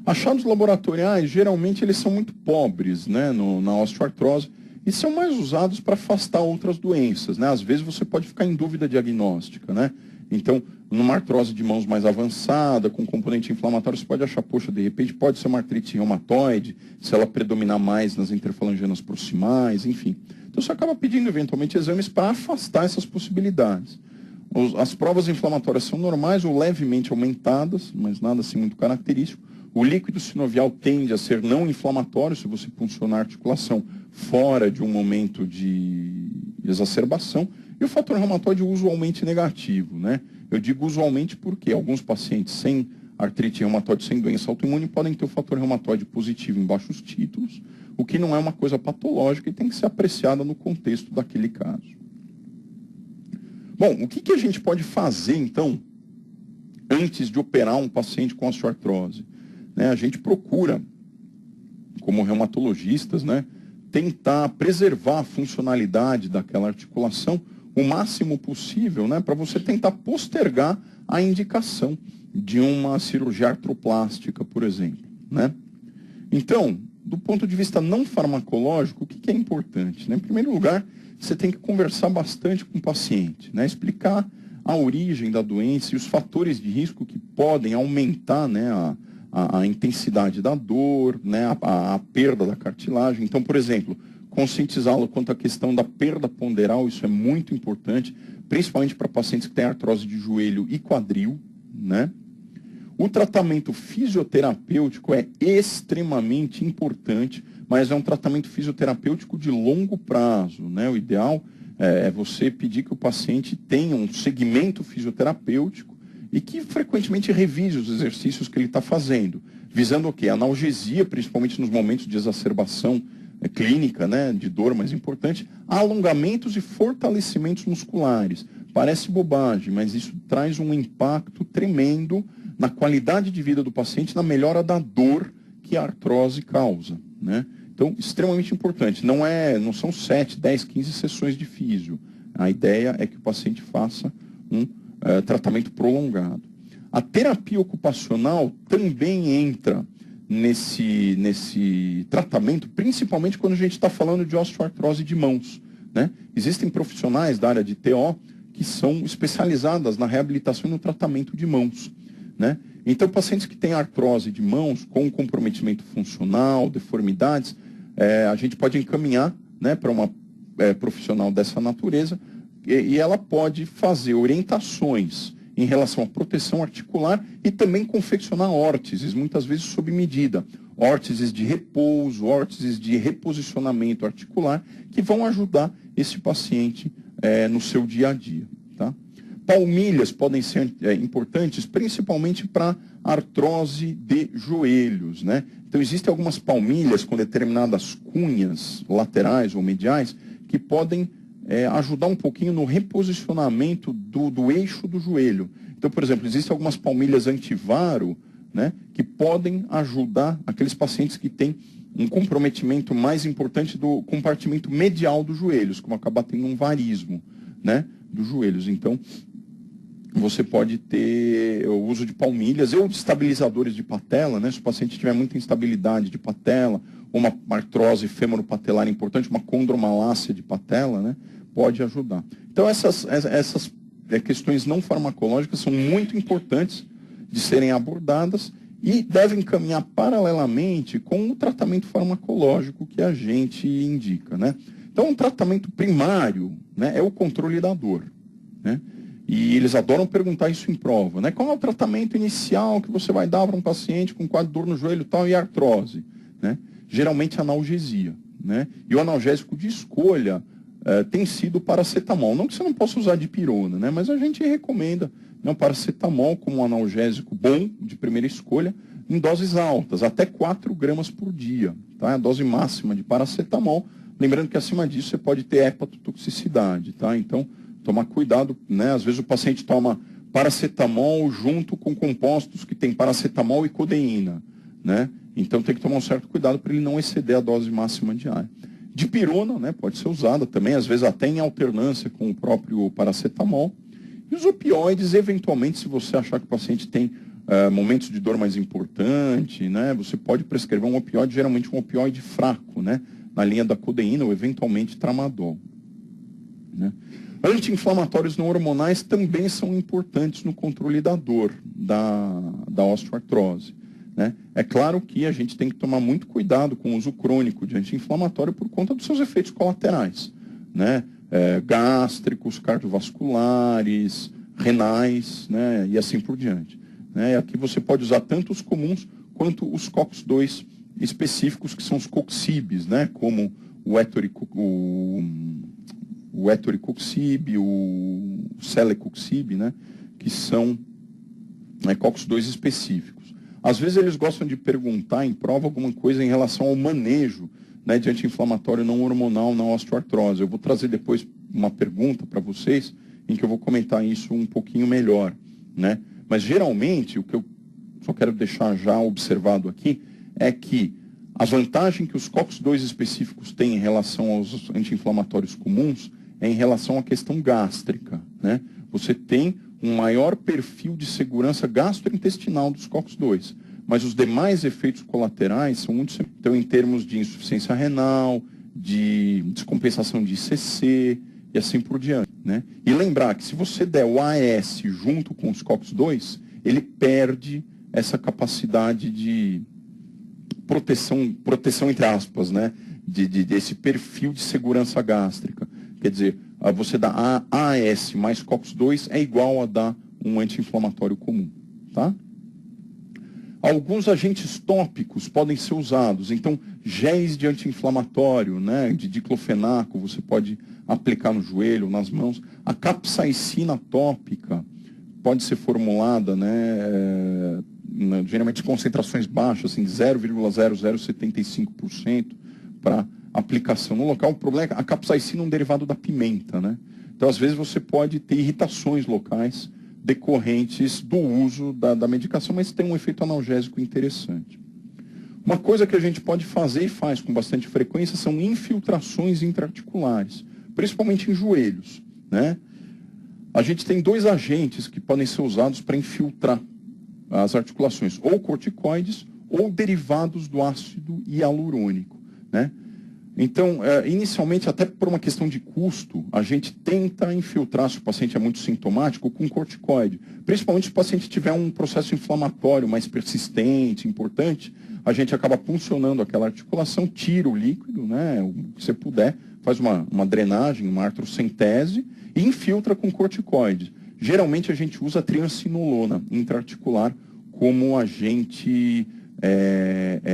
Speaker 1: Achados laboratoriais, geralmente eles são muito pobres, né, na osteoartrose, e são mais usados para afastar outras doenças, né? Às vezes você pode ficar em dúvida diagnóstica, né? Então, numa artrose de mãos mais avançada, com componente inflamatório, você pode achar, poxa, de repente pode ser uma artrite reumatoide, se ela predominar mais nas interfalangenas proximais, enfim. Então, você acaba pedindo, eventualmente, exames para afastar essas possibilidades. As provas inflamatórias são normais ou levemente aumentadas, mas nada assim muito característico. O líquido sinovial tende a ser não inflamatório se você puncionar a articulação fora de um momento de exacerbação. E o fator reumatoide usualmente negativo, né? Eu digo usualmente porque alguns pacientes sem artrite reumatoide, sem doença autoimune, podem ter o fator reumatoide positivo em baixos títulos, o que não é uma coisa patológica e tem que ser apreciada no contexto daquele caso. Bom, o que a gente pode fazer, então, antes de operar um paciente com osteoartrose? A gente procura, como reumatologistas, né, tentar preservar a funcionalidade daquela articulação o máximo possível, né, para você tentar postergar a indicação de uma cirurgia artroplástica, por exemplo, né? Então, do ponto de vista não farmacológico, o que é importante, né? Em primeiro lugar, você tem que conversar bastante com o paciente, né, explicar a origem da doença e os fatores de risco que podem aumentar, né, a intensidade da dor, né, a perda da cartilagem. Então, por exemplo, conscientizá-lo quanto à questão da perda ponderal, isso é muito importante, principalmente para pacientes que têm artrose de joelho e quadril, né? O tratamento fisioterapêutico é extremamente importante, mas é um tratamento fisioterapêutico de longo prazo, né? O ideal é você pedir que o paciente tenha um segmento fisioterapêutico e que frequentemente revise os exercícios que ele está fazendo, visando o quê? Analgesia, principalmente nos momentos de exacerbação clínica, né, de dor mais importante, alongamentos e fortalecimentos musculares. Parece bobagem, mas isso traz um impacto tremendo na qualidade de vida do paciente, na melhora da dor que a artrose causa, né? Então, extremamente importante. Não são 7, 10, 15 sessões de físio. A ideia é que o paciente faça um tratamento prolongado. A terapia ocupacional também entra nesse tratamento, principalmente quando a gente está falando de osteoartrose de mãos, né? Existem profissionais da área de TO que são especializadas na reabilitação e no tratamento de mãos, né? Então, pacientes que têm artrose de mãos com comprometimento funcional, deformidades, a gente pode encaminhar, né, para uma profissional dessa natureza e ela pode fazer orientações em relação à proteção articular e também confeccionar órteses, muitas vezes sob medida. Órteses de repouso, órteses de reposicionamento articular, que vão ajudar esse paciente no seu dia a dia. Tá? Palmilhas podem ser importantes, principalmente para artrose de joelhos, né? Então, existem algumas palmilhas com determinadas cunhas laterais ou mediais que podem ajudar um pouquinho no reposicionamento do eixo do joelho. Então, por exemplo, existem algumas palmilhas antivaro, né, que podem ajudar aqueles pacientes que têm um comprometimento mais importante do compartimento medial dos joelhos, como acabar tendo um varismo, né, dos joelhos. Então, você pode ter o uso de palmilhas ou de estabilizadores de patela, né, se o paciente tiver muita instabilidade de patela, ou uma artrose fêmoro-patelar importante, uma condromalácia de patela, né, pode ajudar. Então, essas questões não farmacológicas são muito importantes de serem abordadas e devem caminhar paralelamente com o tratamento farmacológico que a gente indica, né? Então, o tratamento primário, né, é o controle da dor, né? E eles adoram perguntar isso em prova, né? Qual é o tratamento inicial que você vai dar para um paciente com quadro de dor no joelho tal, e artrose, né? Geralmente analgesia, né? E o analgésico de escolha tem sido o paracetamol. Não que você não possa usar dipirona, né? Mas a gente recomenda, né, o paracetamol como um analgésico bom, de primeira escolha, em doses altas, até 4 gramas por dia, tá? A dose máxima de paracetamol. Lembrando que acima disso você pode ter hepatotoxicidade, tá? Então, tomar cuidado, né? Às vezes o paciente toma paracetamol junto com compostos que tem paracetamol e codeína, né? Então tem que tomar um certo cuidado para ele não exceder a dose máxima diária. Dipirona, né, pode ser usada também, às vezes até em alternância com o próprio paracetamol. E os opioides, eventualmente, se você achar que o paciente tem momentos de dor mais importante, né, você pode prescrever um opioide, geralmente um opioide fraco, né, na linha da codeína ou eventualmente tramadol, né. Anti-inflamatórios não hormonais também são importantes no controle da dor, da osteoartrose, né? É claro que a gente tem que tomar muito cuidado com o uso crônico de anti-inflamatório por conta dos seus efeitos colaterais, né? Gástricos, cardiovasculares, renais, né? E assim por diante, né? E aqui você pode usar tanto os comuns quanto os COX-2 específicos, que são os coxibes, né? Como o etoricoxib, o celecoxib, né? Que são COX-2 específicos. Às vezes eles gostam de perguntar em prova alguma coisa em relação ao manejo, né, de anti-inflamatório não hormonal na osteoartrose. Eu vou trazer depois uma pergunta para vocês em que eu vou comentar isso um pouquinho melhor, né? Mas geralmente o que eu só quero deixar já observado aqui é que a vantagem que os COX-2 específicos têm em relação aos anti-inflamatórios comuns é em relação à questão gástrica, né? Você tem um maior perfil de segurança gastrointestinal dos COX-2, mas os demais efeitos colaterais são muito... Então, em termos de insuficiência renal, de descompensação de ICC e assim por diante, né? E lembrar que se você der o AS junto com os COX-2, ele perde essa capacidade de proteção entre aspas, né? Desse perfil de segurança gástrica. Quer dizer, você dá AS mais COX-2 é igual a dar um anti-inflamatório comum, tá? Alguns agentes tópicos podem ser usados. Então, géis de anti-inflamatório, né, de diclofenaco, você pode aplicar no joelho, nas mãos. A capsaicina tópica pode ser formulada, né, geralmente concentrações baixas, assim, de 0,0075% para aplicação no local. O problema é que a capsaicina é um derivado da pimenta, né? Então, às vezes, você pode ter irritações locais decorrentes do uso da medicação, mas tem um efeito analgésico interessante. Uma coisa que a gente pode fazer e faz com bastante frequência são infiltrações intraarticulares, principalmente em joelhos, né? A gente tem 2 agentes que podem ser usados para infiltrar as articulações, ou corticoides ou derivados do ácido hialurônico, né? Então, inicialmente, até por uma questão de custo, a gente tenta infiltrar, se o paciente é muito sintomático, com corticoide. Principalmente se o paciente tiver um processo inflamatório mais persistente, importante, a gente acaba puncionando aquela articulação, tira o líquido, né, o que você puder, faz uma drenagem, uma artrocentese e infiltra com corticoide. Geralmente a gente usa a triancinolona intraarticular como agente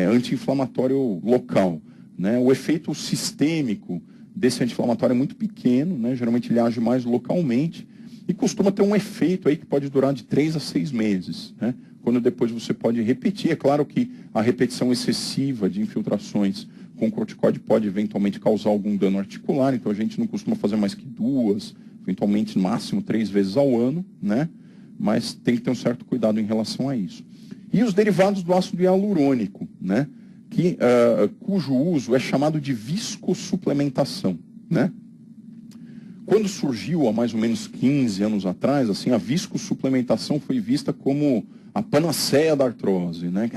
Speaker 1: anti-inflamatório local, né? O efeito sistêmico desse anti-inflamatório é muito pequeno, né? Geralmente ele age mais localmente e costuma ter um efeito aí que pode durar de 3 a 6 meses, né? Quando depois você pode repetir. É claro que a repetição excessiva de infiltrações com corticoide pode eventualmente causar algum dano articular, então a gente não costuma fazer mais que 2, eventualmente no máximo 3 vezes ao ano, né? Mas tem que ter um certo cuidado em relação a isso. E os derivados do ácido hialurônico, né? Cujo uso é chamado de viscossuplementação, né? Quando surgiu há mais ou menos 15 anos atrás, assim, a viscossuplementação foi vista como a panaceia da artrose, né?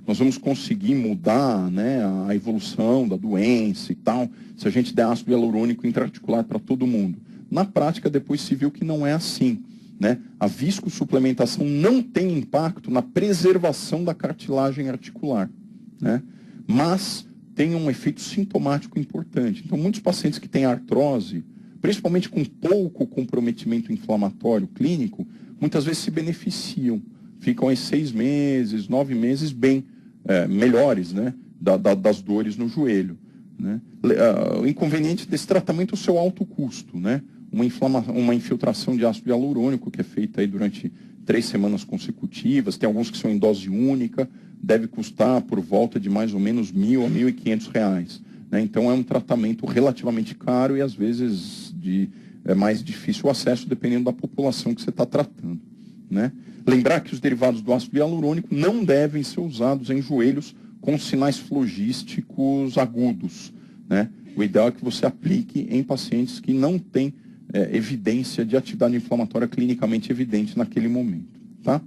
Speaker 1: Nós vamos conseguir mudar, né, a evolução da doença e tal, se a gente der ácido hialurônico intraarticular para todo mundo. Na prática, depois se viu que não é assim, né? A viscosuplementação não tem impacto na preservação da cartilagem articular, né? Mas tem um efeito sintomático importante. Então, muitos pacientes que têm artrose, principalmente com pouco comprometimento inflamatório clínico, muitas vezes se beneficiam. Ficam aí 6 meses, 9 meses bem melhores, né, das dores no joelho, né? O inconveniente desse tratamento é o seu alto custo, né? Uma infiltração de ácido hialurônico que é feita aí durante 3 semanas consecutivas, tem alguns que são em dose única, deve custar por volta de mais ou menos R$1.000 a R$1.500, né? Então é um tratamento relativamente caro e às vezes é mais difícil o acesso dependendo da população que você está tratando, né? Lembrar que os derivados do ácido hialurônico não devem ser usados em joelhos com sinais flogísticos agudos, né? O ideal é que você aplique em pacientes que não têm evidência de atividade inflamatória clinicamente evidente naquele momento, tá?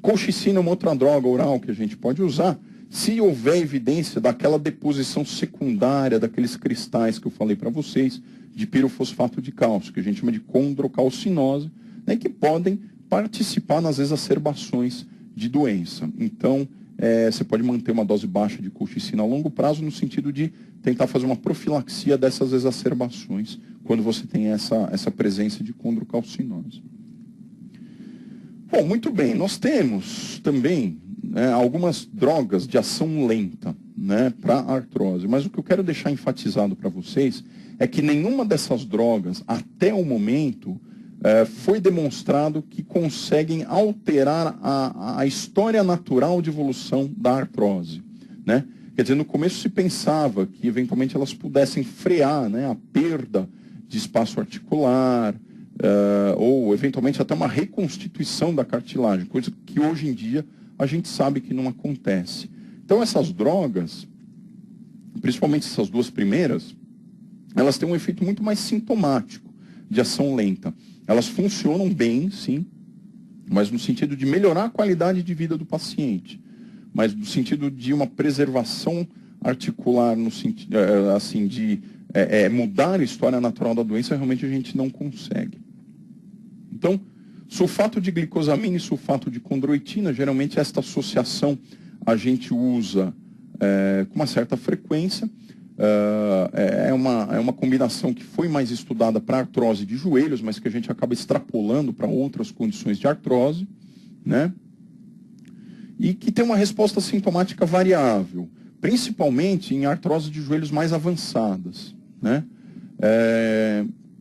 Speaker 1: Colchicina é uma outra droga oral que a gente pode usar se houver evidência daquela deposição secundária daqueles cristais que eu falei para vocês de pirofosfato de cálcio, que a gente chama de condrocalcinose, né, que podem participar nas exacerbações de doença. Então, você pode manter uma dose baixa de colchicina a longo prazo no sentido de tentar fazer uma profilaxia dessas exacerbações quando você tem essa presença de condrocalcinose. Bom, muito bem, nós temos também algumas drogas de ação lenta, né, para artrose, mas o que eu quero deixar enfatizado para vocês é que nenhuma dessas drogas, até o momento, foi demonstrado que conseguem alterar a história natural de evolução da artrose, né? Quer dizer, no começo se pensava que eventualmente elas pudessem frear, né, a perda de espaço articular, ou eventualmente até uma reconstituição da cartilagem, coisa que hoje em dia a gente sabe que não acontece. Então essas drogas, principalmente essas duas primeiras, elas têm um efeito muito mais sintomático de ação lenta. Elas funcionam bem, sim, mas no sentido de melhorar a qualidade de vida do paciente, mas no sentido de uma preservação articular, no sentido assim, de mudar a história natural da doença, realmente a gente não consegue. Então, sulfato de glicosamina e sulfato de condroitina, geralmente esta associação a gente usa com uma certa frequência. É uma combinação que foi mais estudada para artrose de joelhos, mas que a gente acaba extrapolando para outras condições de artrose, né? E que tem uma resposta sintomática variável, principalmente em artrose de joelhos mais avançadas, né?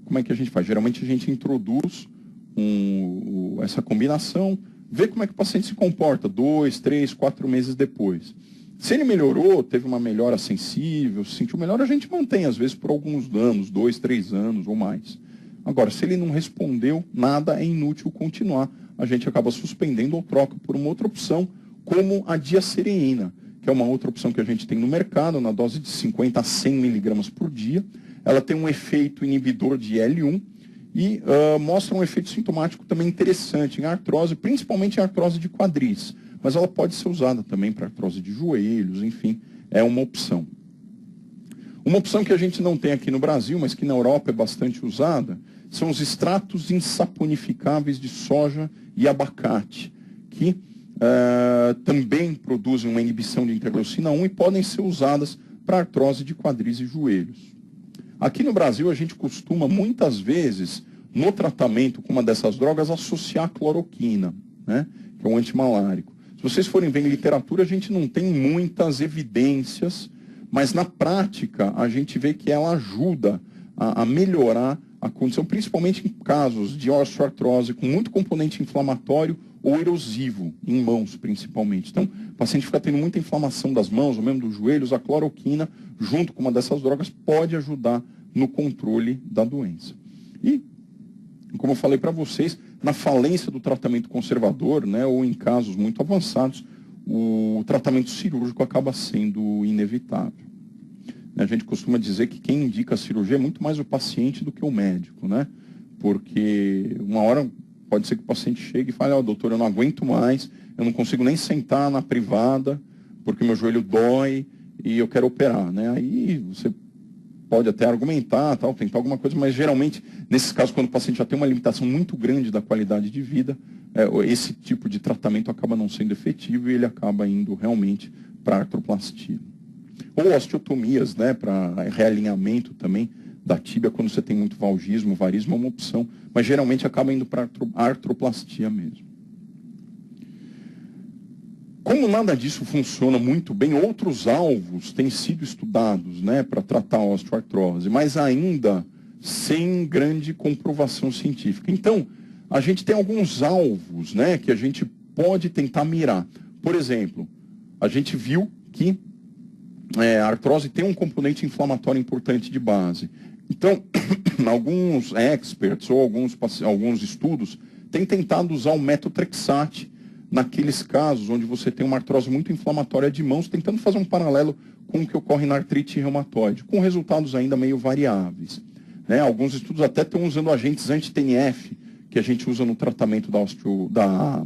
Speaker 1: Como é que a gente faz? Geralmente a gente introduz essa combinação, vê como é que o paciente se comporta 2, 3, 4 meses depois. Se ele melhorou, teve uma melhora sensível, se sentiu melhor, a gente mantém, às vezes, por alguns anos, 2, 3 anos ou mais. Agora, se ele não respondeu nada, é inútil continuar. A gente acaba suspendendo ou troca por uma outra opção, como a diacereína, que é uma outra opção que a gente tem no mercado, na dose de 50 a 100 miligramas por dia. Ela tem um efeito inibidor de L1 e mostra um efeito sintomático também interessante em artrose, principalmente em artrose de quadris. Mas ela pode ser usada também para artrose de joelhos, enfim, é uma opção. Uma opção que a gente não tem aqui no Brasil, mas que na Europa é bastante usada, são os extratos insaponificáveis de soja e abacate, que também produzem uma inibição de interleucina 1 e podem ser usadas para artrose de quadris e joelhos. Aqui no Brasil, a gente costuma, muitas vezes, no tratamento com uma dessas drogas, associar a cloroquina, né, que é um antimalárico. Se vocês forem ver em literatura, a gente não tem muitas evidências, mas na prática a gente vê que ela ajuda a melhorar a condição, principalmente em casos de osteoartrose com muito componente inflamatório ou erosivo, em mãos principalmente. Então, o paciente fica tendo muita inflamação das mãos, ou mesmo dos joelhos, a cloroquina, junto com uma dessas drogas, pode ajudar no controle da doença. E, como eu falei para vocês, na falência do tratamento conservador, né, ou em casos muito avançados, o tratamento cirúrgico acaba sendo inevitável. A gente costuma dizer que quem indica a cirurgia é muito mais o paciente do que o médico, né? Porque uma hora pode ser que o paciente chegue e fale, doutor, eu não aguento mais, eu não consigo nem sentar na privada, porque meu joelho dói e eu quero operar, né? Aí você pode até argumentar, tal, tentar alguma coisa, mas geralmente, nesses casos, quando o paciente já tem uma limitação muito grande da qualidade de vida, esse tipo de tratamento acaba não sendo efetivo e ele acaba indo realmente para artroplastia. Ou osteotomias, né, para realinhamento também da tíbia, quando você tem muito valgismo, varismo é uma opção, mas geralmente acaba indo para artroplastia mesmo. Como nada disso funciona muito bem, outros alvos têm sido estudados, né, para tratar a osteoartrose, mas ainda sem grande comprovação científica. Então, a gente tem alguns alvos, né, que a gente pode tentar mirar. Por exemplo, a gente viu que a artrose tem um componente inflamatório importante de base. Então, alguns experts ou alguns estudos têm tentado usar o metotrexate naqueles casos onde você tem uma artrose muito inflamatória de mãos, tentando fazer um paralelo com o que ocorre na artrite reumatoide, com resultados ainda meio variáveis. Né? Alguns estudos até estão usando agentes anti-TNF, que a gente usa no tratamento da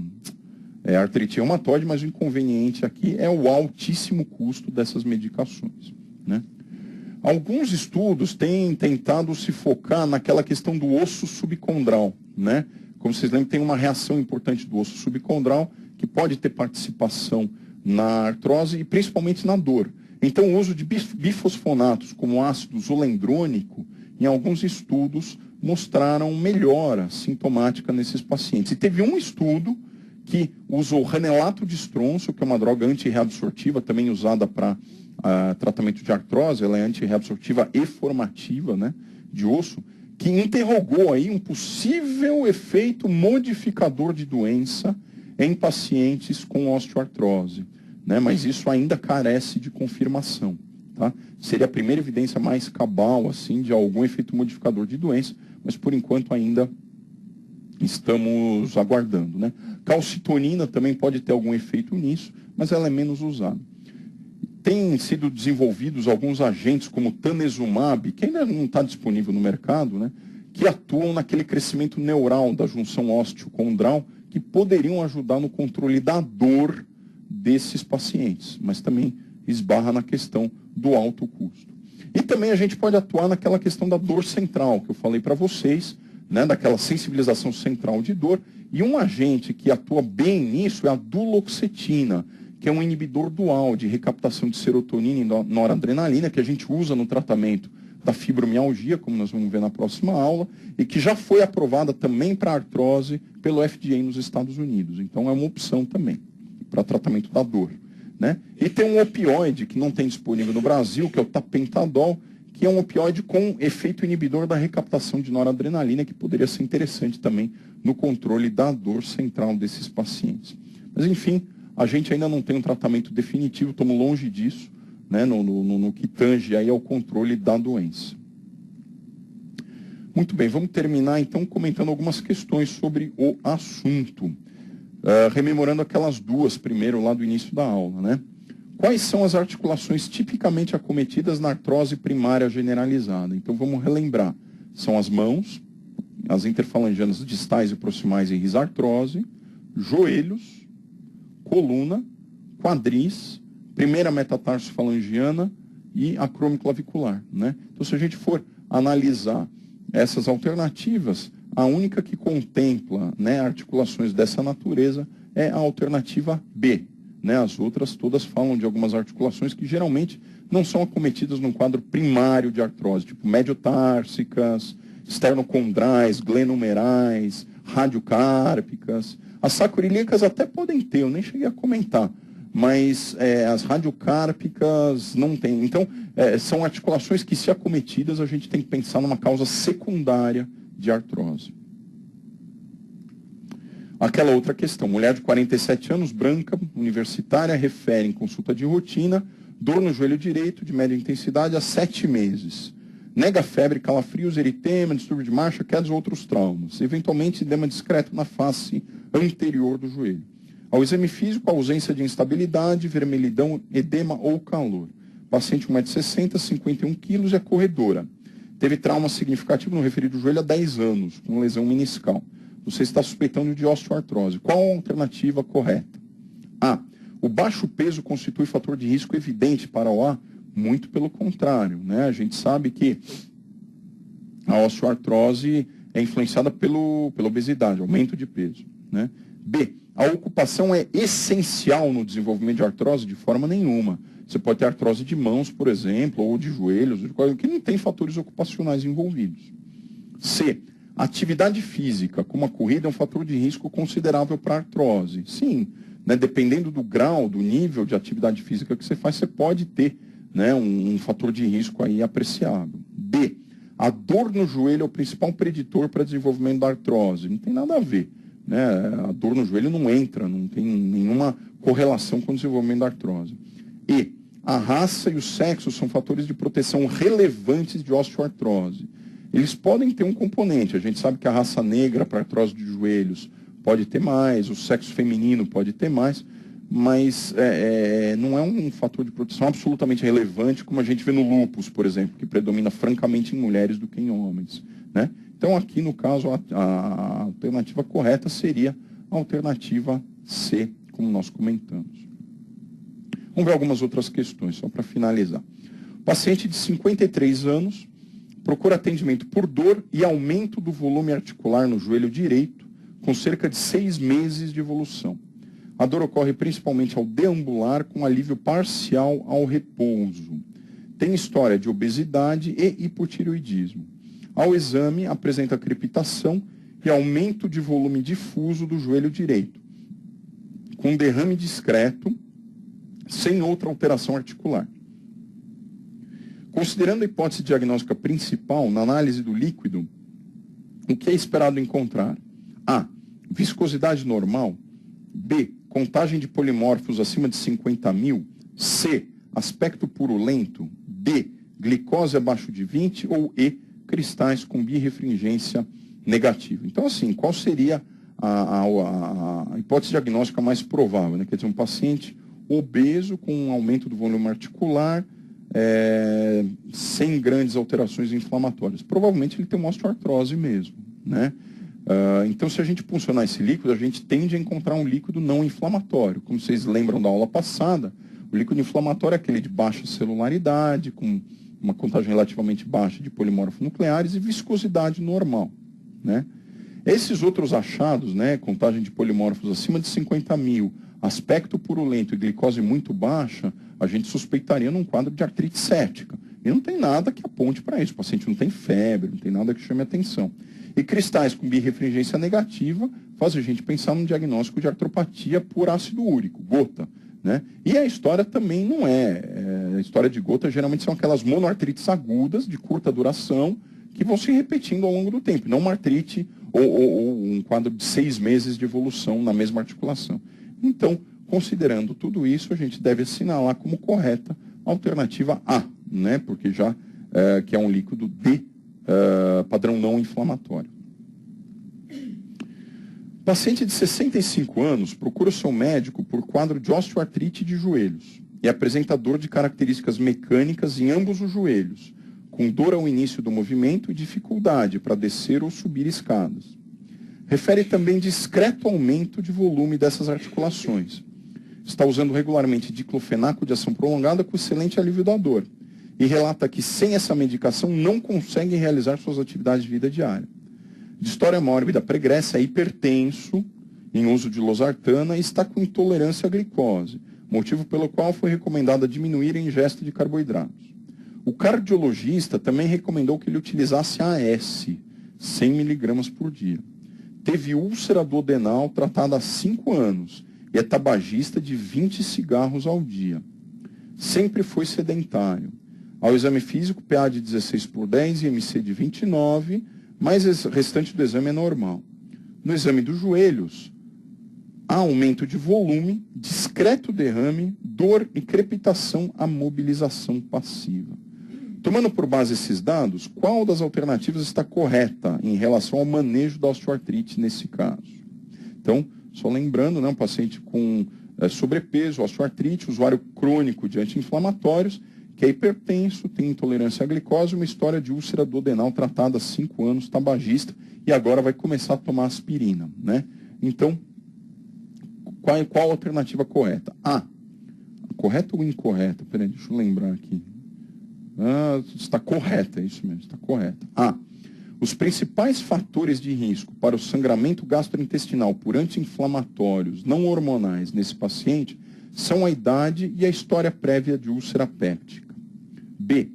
Speaker 1: artrite reumatoide, mas o inconveniente aqui é o altíssimo custo dessas medicações. Né? Alguns estudos têm tentado se focar naquela questão do osso subcondral, né? Como vocês lembram, tem uma reação importante do osso subcondral que pode ter participação na artrose e principalmente na dor. Então, o uso de bifosfonatos como ácido zolendrônico, em alguns estudos, mostraram melhora sintomática nesses pacientes. E teve um estudo que usou ranelato de estrôncio, que é uma droga antirreabsortiva, também usada para tratamento de artrose, ela é antirreabsortiva e formativa, né, de osso, que interrogou aí um possível efeito modificador de doença em pacientes com osteoartrose, né? Mas isso ainda carece de confirmação, tá? Seria a primeira evidência mais cabal, assim, de algum efeito modificador de doença, mas por enquanto ainda estamos aguardando, né? Calcitonina também pode ter algum efeito nisso, mas ela é menos usada. Tem sido desenvolvidos alguns agentes como tanezumab, que ainda não está disponível no mercado, né, que atuam naquele crescimento neural da junção ósseo-condral, que poderiam ajudar no controle da dor desses pacientes, mas também esbarra na questão do alto custo. E também a gente pode atuar naquela questão da dor central, que eu falei para vocês, né, daquela sensibilização central de dor, e um agente que atua bem nisso é a duloxetina, que é um inibidor dual de recaptação de serotonina e noradrenalina, que a gente usa no tratamento da fibromialgia, como nós vamos ver na próxima aula, e que já foi aprovada também para artrose pelo FDA nos Estados Unidos. Então é uma opção também para tratamento da dor. Né? E tem um opioide que não tem disponível no Brasil, que é o tapentadol, que é um opioide com efeito inibidor da recaptação de noradrenalina, que poderia ser interessante também no controle da dor central desses pacientes. Mas, enfim, a gente ainda não tem um tratamento definitivo, estamos longe disso, né, no que tange aí ao controle da doença. Muito bem, vamos terminar então comentando algumas questões sobre o assunto. Rememorando aquelas duas primeiro lá do início da aula, né? Quais são as articulações tipicamente acometidas na artrose primária generalizada? Então vamos relembrar. São as mãos, as interfalangianas distais e proximais em risartrose, joelhos, coluna, quadris, primeira metatarsofalangiana e acromioclavicular, né? Então, se a gente for analisar essas alternativas, a única que contempla, né, articulações dessa natureza é a alternativa B, né? As outras todas falam de algumas articulações que geralmente não são acometidas num quadro primário de artrose, tipo mediotársicas, esternocondrais, glenumerais, radiocárpicas. As sacroiliacas até podem ter, eu nem cheguei a comentar, mas as radiocárpicas não tem. Então, são articulações que, se acometidas, a gente tem que pensar numa causa secundária de artrose. Aquela outra questão, mulher de 47 anos, branca, universitária, refere em consulta de rotina, dor no joelho direito, de média intensidade, há 7 meses. Nega febre, calafrios, eritema, distúrbio de marcha, quedas ou outros traumas. Eventualmente, edema discreto na face anterior do joelho. Ao exame físico, ausência de instabilidade, vermelhidão, edema ou calor. Paciente 1,60 m, 51 kg, é corredora. Teve trauma significativo no referido joelho há 10 anos, com lesão meniscal. Você está suspeitando de osteoartrose. Qual a alternativa correta? A. O baixo peso constitui fator de risco evidente para o A Muito pelo contrário, né? A gente sabe que a osteoartrose é influenciada pela obesidade, aumento de peso, né? B, a ocupação é essencial no desenvolvimento de artrose? De forma nenhuma. Você pode ter artrose de mãos, por exemplo, ou de joelhos, que não tem fatores ocupacionais envolvidos. C, atividade física, como a corrida, é um fator de risco considerável para a artrose. Sim, né, dependendo do grau, do nível de atividade física que você faz, você pode ter, né, um fator de risco aí apreciável. D, a dor no joelho é o principal preditor para desenvolvimento da artrose. Não tem nada a ver, né? A dor no joelho não entra, não tem nenhuma correlação com o desenvolvimento da artrose. E, a raça e o sexo são fatores de proteção relevantes de osteoartrose. Eles podem ter um componente. A gente sabe que a raça negra para artrose de joelhos pode ter mais, o sexo feminino pode ter mais, mas não é um fator de proteção absolutamente relevante, como a gente vê no lúpus, por exemplo, que predomina francamente em mulheres do que em homens, né? Então, aqui no caso, a alternativa correta seria a alternativa C, como nós comentamos. Vamos ver algumas outras questões, só para finalizar. Paciente de 53 anos procura atendimento por dor e aumento do volume articular no joelho direito, com cerca de 6 meses de evolução. A dor ocorre principalmente ao deambular, com alívio parcial ao repouso. Tem história de obesidade e hipotireoidismo. Ao exame, apresenta crepitação e aumento de volume difuso do joelho direito, com derrame discreto, sem outra alteração articular. Considerando a hipótese diagnóstica principal, na análise do líquido, o que é esperado encontrar? A. Viscosidade normal. B. Contagem de polimorfos acima de 50.000. C. Aspecto purulento. D. Glicose abaixo de 20. Ou E. Cristais com birrefringência negativa. Então, assim, qual seria a hipótese diagnóstica mais provável, né? Quer dizer, um paciente obeso com um aumento do volume articular, sem grandes alterações inflamatórias. Provavelmente ele tem uma osteoartrose mesmo, né? Então, se a gente puncionar esse líquido, a gente tende a encontrar um líquido não inflamatório. Como vocês lembram da aula passada, o líquido inflamatório é aquele de baixa celularidade, com uma contagem relativamente baixa de polimorfos nucleares e viscosidade normal, né? Esses outros achados, né, contagem de polimorfos acima de 50.000, aspecto purulento e glicose muito baixa, a gente suspeitaria num quadro de artrite séptica. E não tem nada que aponte para isso. O paciente não tem febre, não tem nada que chame atenção. E cristais com birrefringência negativa faz a gente pensar num diagnóstico de artropatia por ácido úrico, gota, né? E a história também não a história de gota geralmente são aquelas monoartrites agudas, de curta duração, que vão se repetindo ao longo do tempo, não uma artrite ou um quadro de 6 meses de evolução na mesma articulação. Então, considerando tudo isso, a gente deve assinalar como correta a alternativa A, né? Porque já que é um líquido de padrão não inflamatório. Paciente de 65 anos procura o seu médico por quadro de osteoartrite de joelhos e apresenta dor de características mecânicas em ambos os joelhos, com dor ao início do movimento e dificuldade para descer ou subir escadas. Refere também discreto aumento de volume dessas articulações. Está usando regularmente diclofenaco de ação prolongada com excelente alívio da dor. E relata que sem essa medicação não consegue realizar suas atividades de vida diária. De história mórbida pregressa, é hipertenso, em uso de losartana e está com intolerância à glicose, motivo pelo qual foi recomendado diminuir a ingesta de carboidratos. O cardiologista também recomendou que ele utilizasse AS, 100 mg por dia. Teve úlcera duodenal tratada há 5 anos e é tabagista de 20 cigarros ao dia. Sempre foi sedentário. Ao exame físico, PA de 16/10 e MC de 29, mas o restante do exame é normal. No exame dos joelhos, há aumento de volume, discreto derrame, dor e crepitação à mobilização passiva. Tomando por base esses dados, qual das alternativas está correta em relação ao manejo da osteoartrite nesse caso? Então, só lembrando, né, um paciente com sobrepeso, osteoartrite, usuário crônico de anti-inflamatórios, que é hipertenso, tem intolerância à glicose, uma história de úlcera duodenal tratada há 5 anos, tabagista, e agora vai começar a tomar aspirina, né? Então, qual a alternativa correta? A. Correta ou incorreta? Peraí, deixa eu lembrar aqui. Está correta, é isso mesmo, está correta. A. Os principais fatores de risco para o sangramento gastrointestinal por anti-inflamatórios não hormonais nesse paciente são a idade e a história prévia de úlcera péptica. B.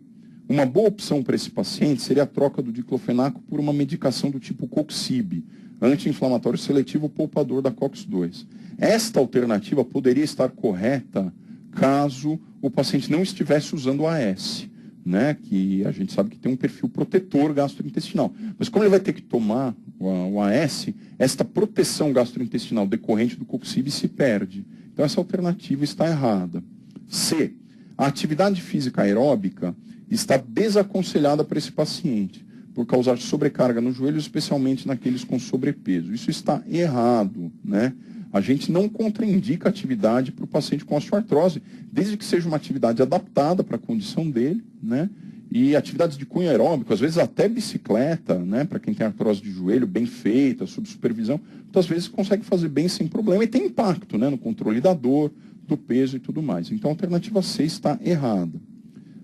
Speaker 1: Uma boa opção para esse paciente seria a troca do diclofenaco por uma medicação do tipo Coxib, anti-inflamatório seletivo poupador da COX-2. Esta alternativa poderia estar correta caso o paciente não estivesse usando o AS, né, que a gente sabe que tem um perfil protetor gastrointestinal. Mas como ele vai ter que tomar o AS, esta proteção gastrointestinal decorrente do Coxib se perde. Então essa alternativa está errada. C. A atividade física aeróbica está desaconselhada para esse paciente, por causar sobrecarga nos joelhos, especialmente naqueles com sobrepeso. Isso está errado, né? A gente não contraindica atividade para o paciente com osteoartrose, desde que seja uma atividade adaptada para a condição dele, né? E atividades de cunho aeróbico, às vezes até bicicleta, né? Para quem tem artrose de joelho bem feita, sob supervisão, muitas vezes consegue fazer bem sem problema e tem impacto, né? No controle da dor, do peso e tudo mais. Então a alternativa C está errada.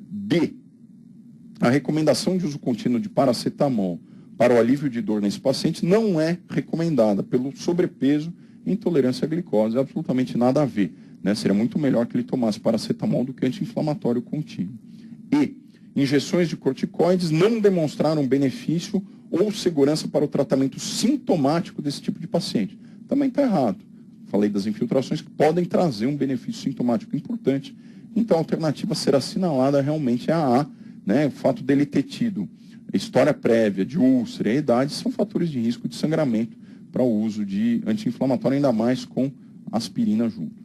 Speaker 1: D. A recomendação de uso contínuo de paracetamol para o alívio de dor nesse paciente não é recomendada pelo sobrepeso e intolerância à glicose, absolutamente nada a ver, né? Seria muito melhor que ele tomasse paracetamol do que anti-inflamatório contínuo. E injeções de corticoides não demonstraram benefício ou segurança para o tratamento sintomático desse tipo de paciente. Também está errado. Falei das infiltrações que podem trazer um benefício sintomático importante. Então a alternativa a ser assinalada realmente é a A, né? O fato dele ter tido história prévia de úlcera e idade são fatores de risco de sangramento para o uso de anti-inflamatório, ainda mais com aspirina junto.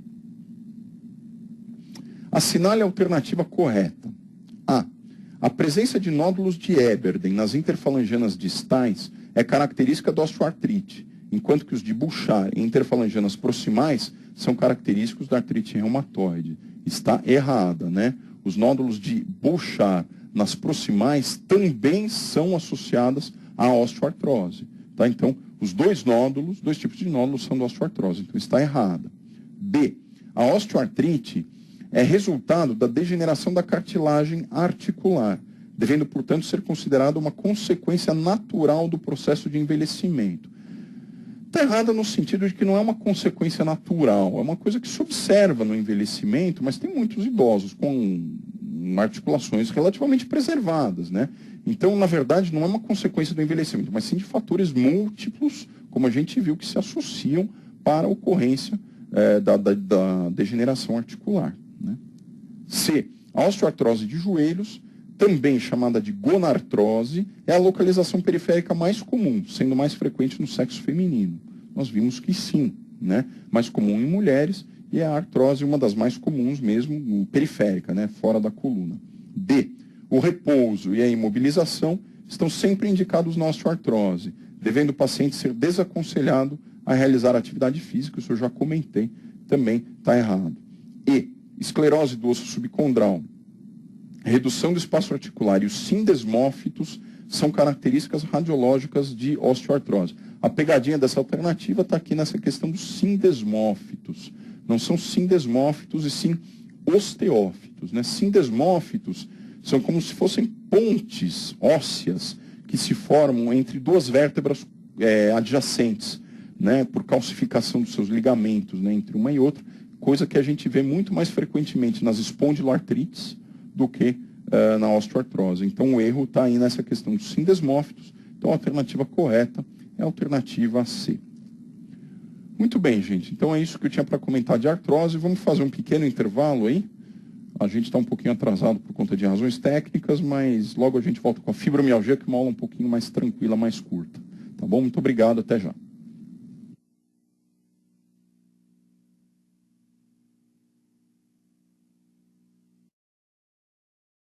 Speaker 1: Assinale a alternativa correta. A. A presença de nódulos de Eberden nas interfalangianas distais é característica da osteoartrite, enquanto que os de Bouchard e interfalangianas proximais são característicos da artrite reumatoide. Está errada, né? Os nódulos de Bouchard nas proximais também são associadas à osteoartrose. Tá? Então, os dois tipos de nódulos são da osteoartrose. Então, está errada. B. A osteoartrite é resultado da degeneração da cartilagem articular, devendo, portanto, ser considerada uma consequência natural do processo de envelhecimento. Está errada no sentido de que não é uma consequência natural, é uma coisa que se observa no envelhecimento, mas tem muitos idosos com articulações relativamente preservadas, né? Então, na verdade, não é uma consequência do envelhecimento, mas sim de fatores múltiplos, como a gente viu, que se associam para a ocorrência da degeneração articular, né? C. A osteoartrose de joelhos, também chamada de gonartrose, é a localização periférica mais comum, sendo mais frequente no sexo feminino. Nós vimos que sim, né? Mais comum em mulheres, e a artrose uma das mais comuns mesmo, periférica, né? Fora da coluna. D. O repouso e a imobilização estão sempre indicados na osteoartrose, devendo o paciente ser desaconselhado a realizar atividade física, isso eu já comentei, também está errado. E. Esclerose do osso subcondral, redução do espaço articular e os sindesmófitos são características radiológicas de osteoartrose. A pegadinha dessa alternativa está aqui nessa questão dos sindesmófitos. Não são sindesmófitos e sim osteófitos, né? Sindesmófitos são como se fossem pontes ósseas que se formam entre duas vértebras adjacentes, né? Por calcificação dos seus ligamentos, né? Entre uma e outra, coisa que a gente vê muito mais frequentemente nas espondiloartrites do que na osteoartrose. Então o erro está aí nessa questão dos sindesmófitos. Então a alternativa correta é a alternativa C. Muito bem, gente. Então é isso que eu tinha para comentar de artrose. Vamos fazer um pequeno intervalo aí. A gente está um pouquinho atrasado por conta de razões técnicas, mas logo a gente volta com a fibromialgia, que é uma aula um pouquinho mais tranquila, mais curta. Tá bom? Muito obrigado. Até já.